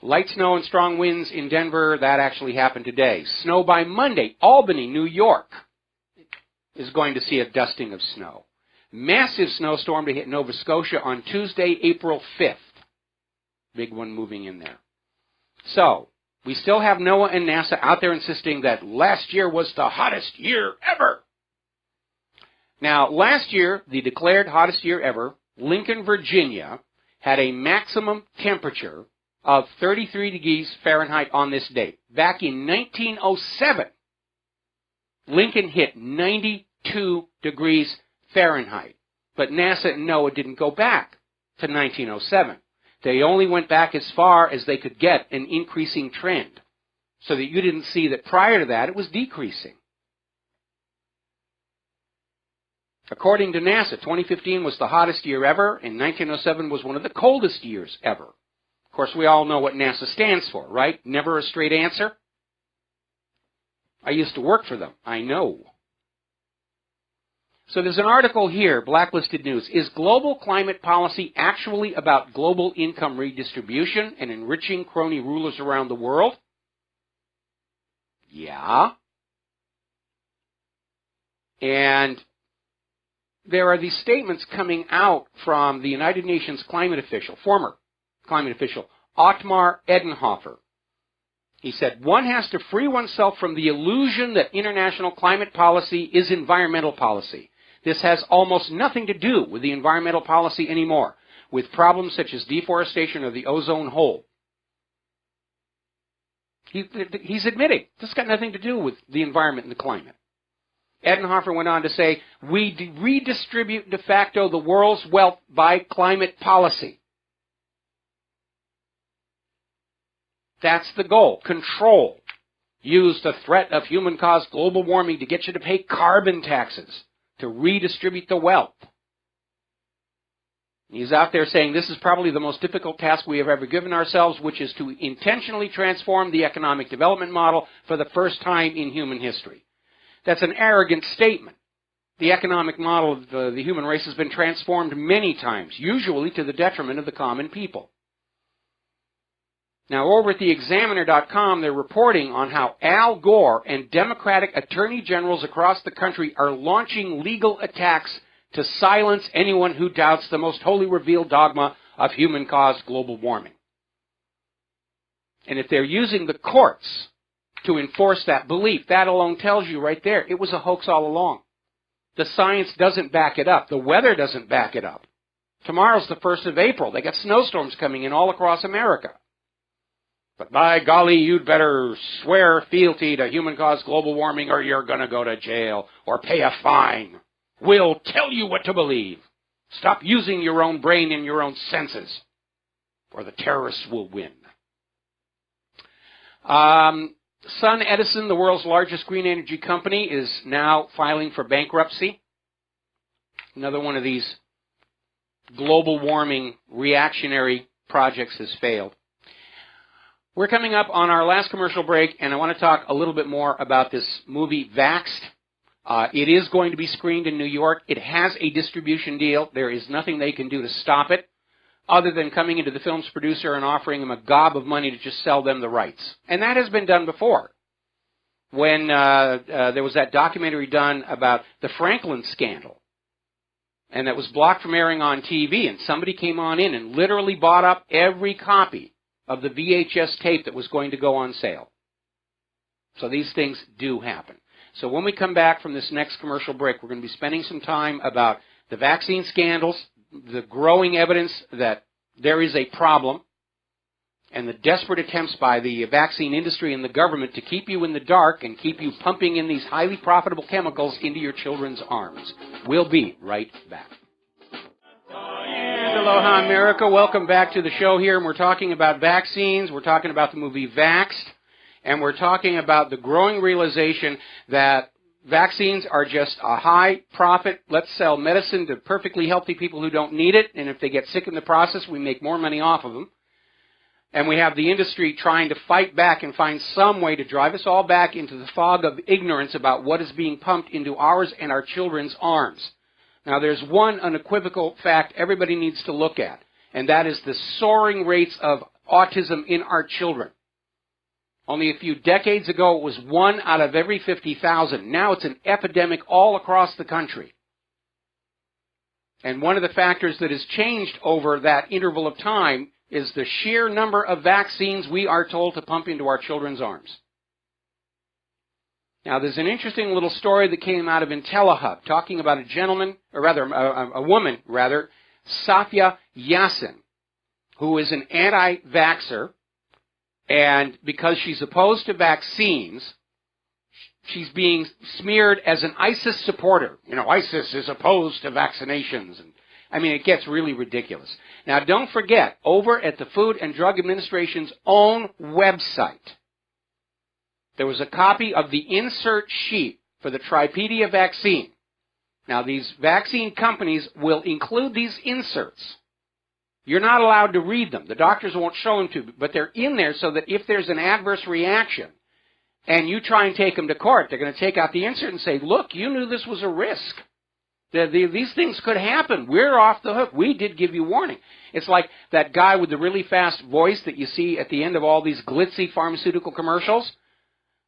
Light snow and strong winds in Denver, that actually happened today. Snow by Monday. Albany, New York is going to see a dusting of snow. Massive snowstorm to hit Nova Scotia on Tuesday, April 5th. Big one moving in there. So, we still have NOAA and NASA out there insisting that last year was the hottest year ever. Now, last year, the declared hottest year ever, Lincoln, Virginia, had a maximum temperature of 33 degrees Fahrenheit on this date. Back in 1907, Lincoln hit 92 degrees Fahrenheit. But NASA and NOAA didn't go back to 1907. They only went back as far as they could get an increasing trend, so that you didn't see that prior to that it was decreasing. According to NASA, 2015 was the hottest year ever, and 1907 was one of the coldest years ever. Of course, we all know what NASA stands for, right? Never a straight answer. I used to work for them. I know. So there's an article here, Blacklisted News. Is global climate policy actually about global income redistribution and enriching crony rulers around the world? Yeah. And there are these statements coming out from the United Nations climate official, former climate official, Ottmar Edenhofer. He said, one has to free oneself from the illusion that international climate policy is environmental policy. This has almost nothing to do with the environmental policy anymore, with problems such as deforestation or the ozone hole. He's admitting this has got nothing to do with the environment and the climate. Edenhofer went on to say, we redistribute de facto the world's wealth by climate policy. That's the goal. Control. Use the threat of human-caused global warming to get you to pay carbon taxes, to redistribute the wealth. He's out there saying this is probably the most difficult task we have ever given ourselves, which is to intentionally transform the economic development model for the first time in human history. That's an arrogant statement. The economic model of the human race has been transformed many times, usually to the detriment of the common people. Now, over at theexaminer.com, they're reporting on how Al Gore and Democratic attorney generals across the country are launching legal attacks to silence anyone who doubts the most holy revealed dogma of human-caused global warming. And if they're using the courts to enforce that belief, that alone tells you right there it was a hoax all along. The science doesn't back it up. The weather doesn't back it up. Tomorrow's the 1st of April. They got snowstorms coming in all across America. But by golly, you'd better swear fealty to human-caused global warming or you're going to go to jail or pay a fine. We'll tell you what to believe. Stop using your own brain and your own senses, or the terrorists will win. Sun Edison, the world's largest green energy company, is now filing for bankruptcy. Another one of these global warming reactionary projects has failed. We're coming up on our last commercial break, and I want to talk a little bit more about this movie, Vaxxed. It is going to be screened in New York. It has a distribution deal. There is nothing they can do to stop it, other than coming into the film's producer and offering him a gob of money to just sell them the rights. And that has been done before. When there was that documentary done about the Franklin scandal, and that was blocked from airing on TV, and somebody came on in and literally bought up every copy of the VHS tape that was going to go on sale. So these things do happen. So when we come back from this next commercial break, we're going to be spending some time about the vaccine scandals, the growing evidence that there is a problem, and the desperate attempts by the vaccine industry and the government to keep you in the dark and keep you pumping in these highly profitable chemicals into your children's arms. We'll be right back. And aloha, America. Welcome back to the show here, and we're talking about vaccines. We're talking about the movie Vaxxed, and we're talking about the growing realization that vaccines are just a high-profit, let's sell medicine to perfectly healthy people who don't need it, and if they get sick in the process, we make more money off of them. And we have the industry trying to fight back and find some way to drive us all back into the fog of ignorance about what is being pumped into ours and our children's arms. Now, there's one unequivocal fact everybody needs to look at, and that is the soaring rates of autism in our children. Only a few decades ago, it was 1 out of every 50,000. Now it's an epidemic all across the country. And one of the factors that has changed over that interval of time is the sheer number of vaccines we are told to pump into our children's arms. Now, there's an interesting little story that came out of IntelliHub talking about a woman, Safia Yassin. who is an anti-vaxxer, and because she's opposed to vaccines, she's being smeared as an ISIS supporter. You know, ISIS is opposed to vaccinations. And I mean, it gets really ridiculous. Now, don't forget, over at the Food and Drug Administration's own website, there was a copy of the insert sheet for the Tripedia vaccine. Now, these vaccine companies will include these inserts. You're not allowed to read them. The doctors won't show them to you, but they're in there so that if there's an adverse reaction and you try and take them to court, they're going to take out the insert and say, look, you knew this was a risk. These things could happen. We're off the hook. We did give you warning. It's like that guy with the really fast voice that you see at the end of all these glitzy pharmaceutical commercials.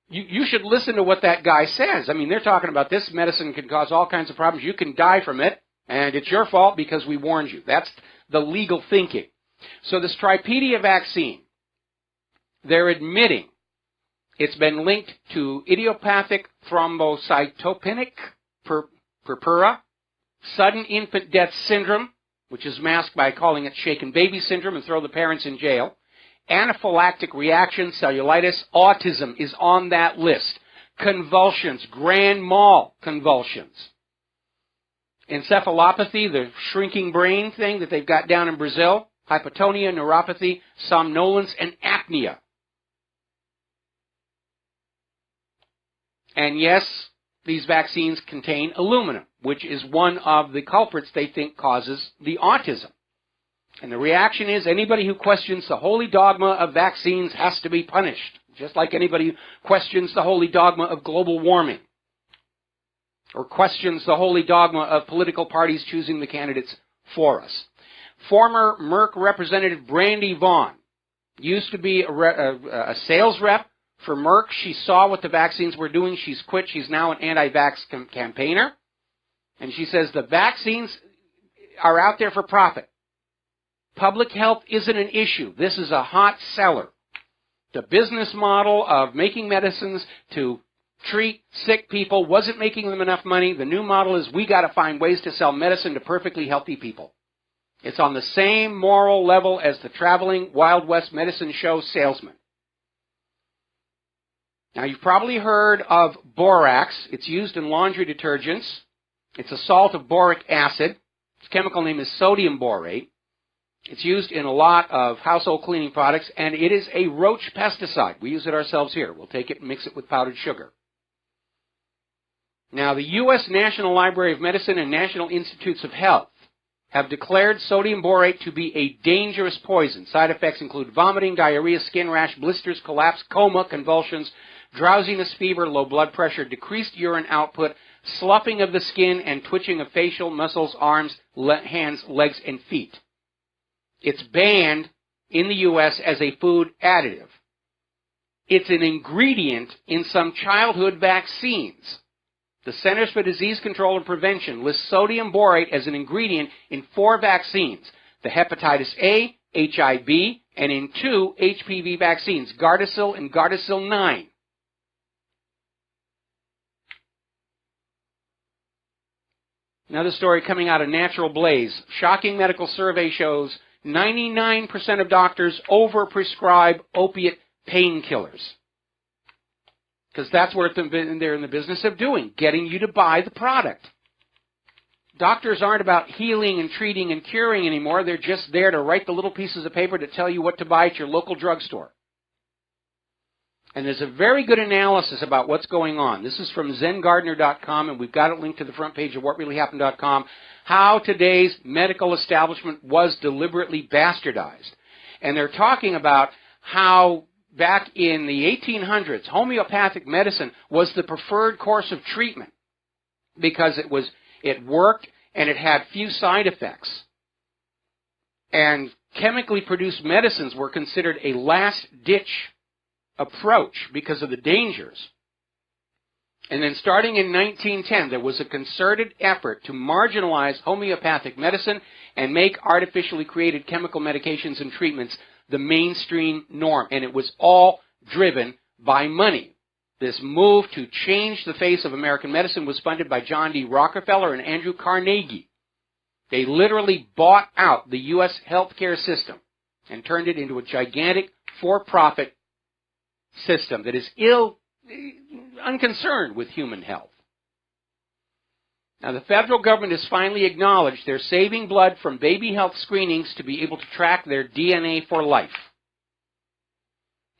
You should listen to what that guy says. I mean, they're talking about this medicine can cause all kinds of problems. You can die from it, and it's your fault because we warned you. That's the legal thinking. So this Tripedia vaccine, they're admitting it's been linked to idiopathic thrombocytopenic purpura, sudden infant death syndrome, which is masked by calling it shaken baby syndrome and throw the parents in jail, anaphylactic reaction, cellulitis, autism is on that list, convulsions, grand mal convulsions, encephalopathy, the shrinking brain thing that they've got down in Brazil, hypotonia, neuropathy, somnolence, and apnea. And yes, these vaccines contain aluminum, which is one of the culprits they think causes the autism. And the reaction is anybody who questions the holy dogma of vaccines has to be punished, just like anybody who questions the holy dogma of global warming or questions the holy dogma of political parties choosing the candidates for us. Former Merck representative Brandy Vaughn used to be a sales rep for Merck. She saw what the vaccines were doing. She's quit. She's now an anti-vax campaigner. And she says the vaccines are out there for profit. Public health isn't an issue. This is a hot seller. The business model of making medicines to treat sick people wasn't making them enough money. The new model is we got to find ways to sell medicine to perfectly healthy people. It's on the same moral level as the traveling Wild West medicine show salesman. Now, you've probably heard of borax. It's used in laundry detergents. It's a salt of boric acid. Its chemical name is sodium borate. It's used in a lot of household cleaning products, and it is a roach pesticide. We use it ourselves here. We'll take it and mix it with powdered sugar. Now, the U.S. National Library of Medicine and National Institutes of Health have declared sodium borate to be a dangerous poison. Side effects include vomiting, diarrhea, skin rash, blisters, collapse, coma, convulsions, drowsiness, fever, low blood pressure, decreased urine output, sloughing of the skin, and twitching of facial muscles, arms, hands, legs, and feet. It's banned in the U.S. as a food additive. It's an ingredient in some childhood vaccines. The Centers for Disease Control and Prevention lists sodium borate as an ingredient in 4 vaccines, the hepatitis A, HIV, and in 2 HPV vaccines, Gardasil and Gardasil 9. Another story coming out of Natural Blaze. Shocking medical survey shows 99% of doctors overprescribe opiate painkillers. Because that's what they're in the business of doing, getting you to buy the product. Doctors aren't about healing and treating and curing anymore. They're just there to write the little pieces of paper to tell you what to buy at your local drugstore. And there's a very good analysis about what's going on. This is from ZenGardner.com, and we've got it linked to the front page of WhatReallyHappened.com, how today's medical establishment was deliberately bastardized. And they're talking about how back in the 1800s, homeopathic medicine was the preferred course of treatment because it worked and it had few side effects. And chemically produced medicines were considered a last-ditch approach because of the dangers. And then starting in 1910, there was a concerted effort to marginalize homeopathic medicine and make artificially created chemical medications and treatments the mainstream norm. And it was all driven by money. This move to change the face of American medicine was funded by John D. Rockefeller and Andrew Carnegie. They literally bought out the U.S. healthcare system and turned it into a gigantic for-profit system that is unconcerned with human health. Now, the federal government has finally acknowledged they're saving blood from baby health screenings to be able to track their DNA for life.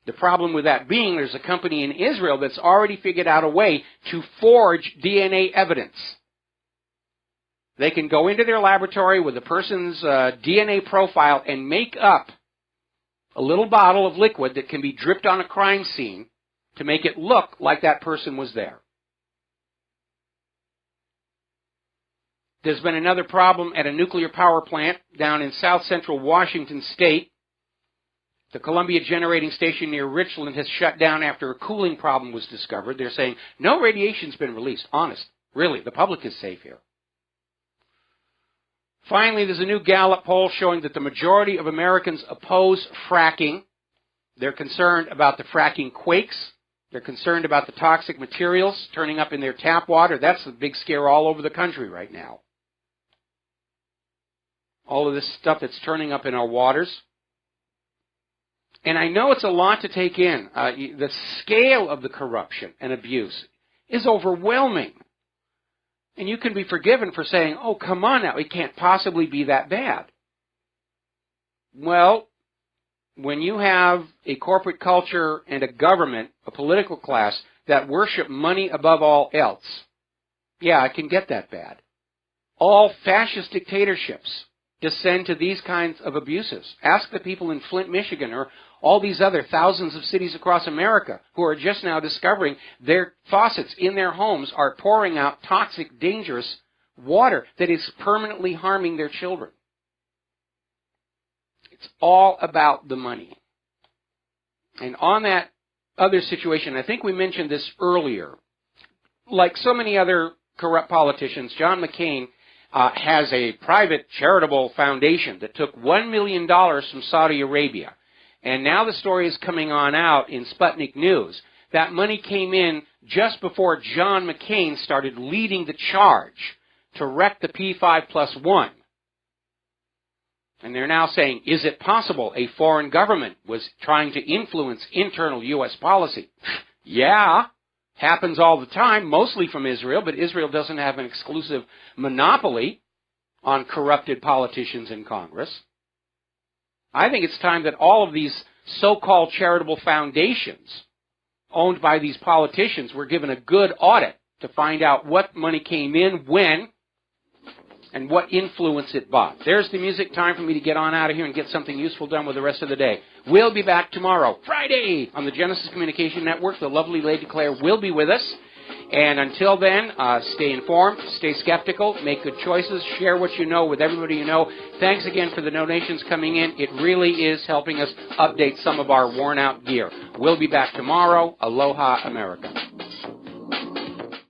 The problem with that being, there's a company in Israel that's already figured out a way to forge DNA evidence. They can go into their laboratory with a person's DNA profile and make up a little bottle of liquid that can be dripped on a crime scene to make it look like that person was there. There's been another problem at a nuclear power plant down in south central Washington state. The Columbia Generating Station near Richland has shut down after a cooling problem was discovered. They're saying, no radiation's been released. Honest. Really, the public is safe here. Finally, there's a new Gallup poll showing that the majority of Americans oppose fracking. They're concerned about the fracking quakes. They're concerned about the toxic materials turning up in their tap water. That's the big scare all over the country right now. All of this stuff that's turning up in our waters. And I know it's a lot to take in. The scale of the corruption and abuse is overwhelming. And you can be forgiven for saying, oh, come on now, it can't possibly be that bad. Well, when you have a corporate culture and a government, a political class, that worship money above all else, yeah, it can get that bad. All fascist dictatorships descend to these kinds of abuses. Ask the people in Flint, Michigan, or all these other thousands of cities across America who are just now discovering their faucets in their homes are pouring out toxic, dangerous water that is permanently harming their children. It's all about the money. And on that other situation, I think we mentioned this earlier, like so many other corrupt politicians, John McCain has a private charitable foundation that took $1 million from Saudi Arabia. And now the story is coming on out in Sputnik News. That money came in just before John McCain started leading the charge to wreck the P5+1. And they're now saying, is it possible a foreign government was trying to influence internal U.S. policy? Yeah. Happens all the time, mostly from Israel, but Israel doesn't have an exclusive monopoly on corrupted politicians in Congress. I think it's time that all of these so-called charitable foundations owned by these politicians were given a good audit to find out what money came in, when, and what influence it bought. There's the music. Time for me to get on out of here and get something useful done with the rest of the day. We'll be back tomorrow, Friday, on the Genesis Communication Network. The lovely Lady Claire will be with us. And until then, stay informed, stay skeptical, make good choices, share what you know with everybody you know. Thanks again for the donations coming in. It really is helping us update some of our worn-out gear. We'll be back tomorrow. Aloha, America.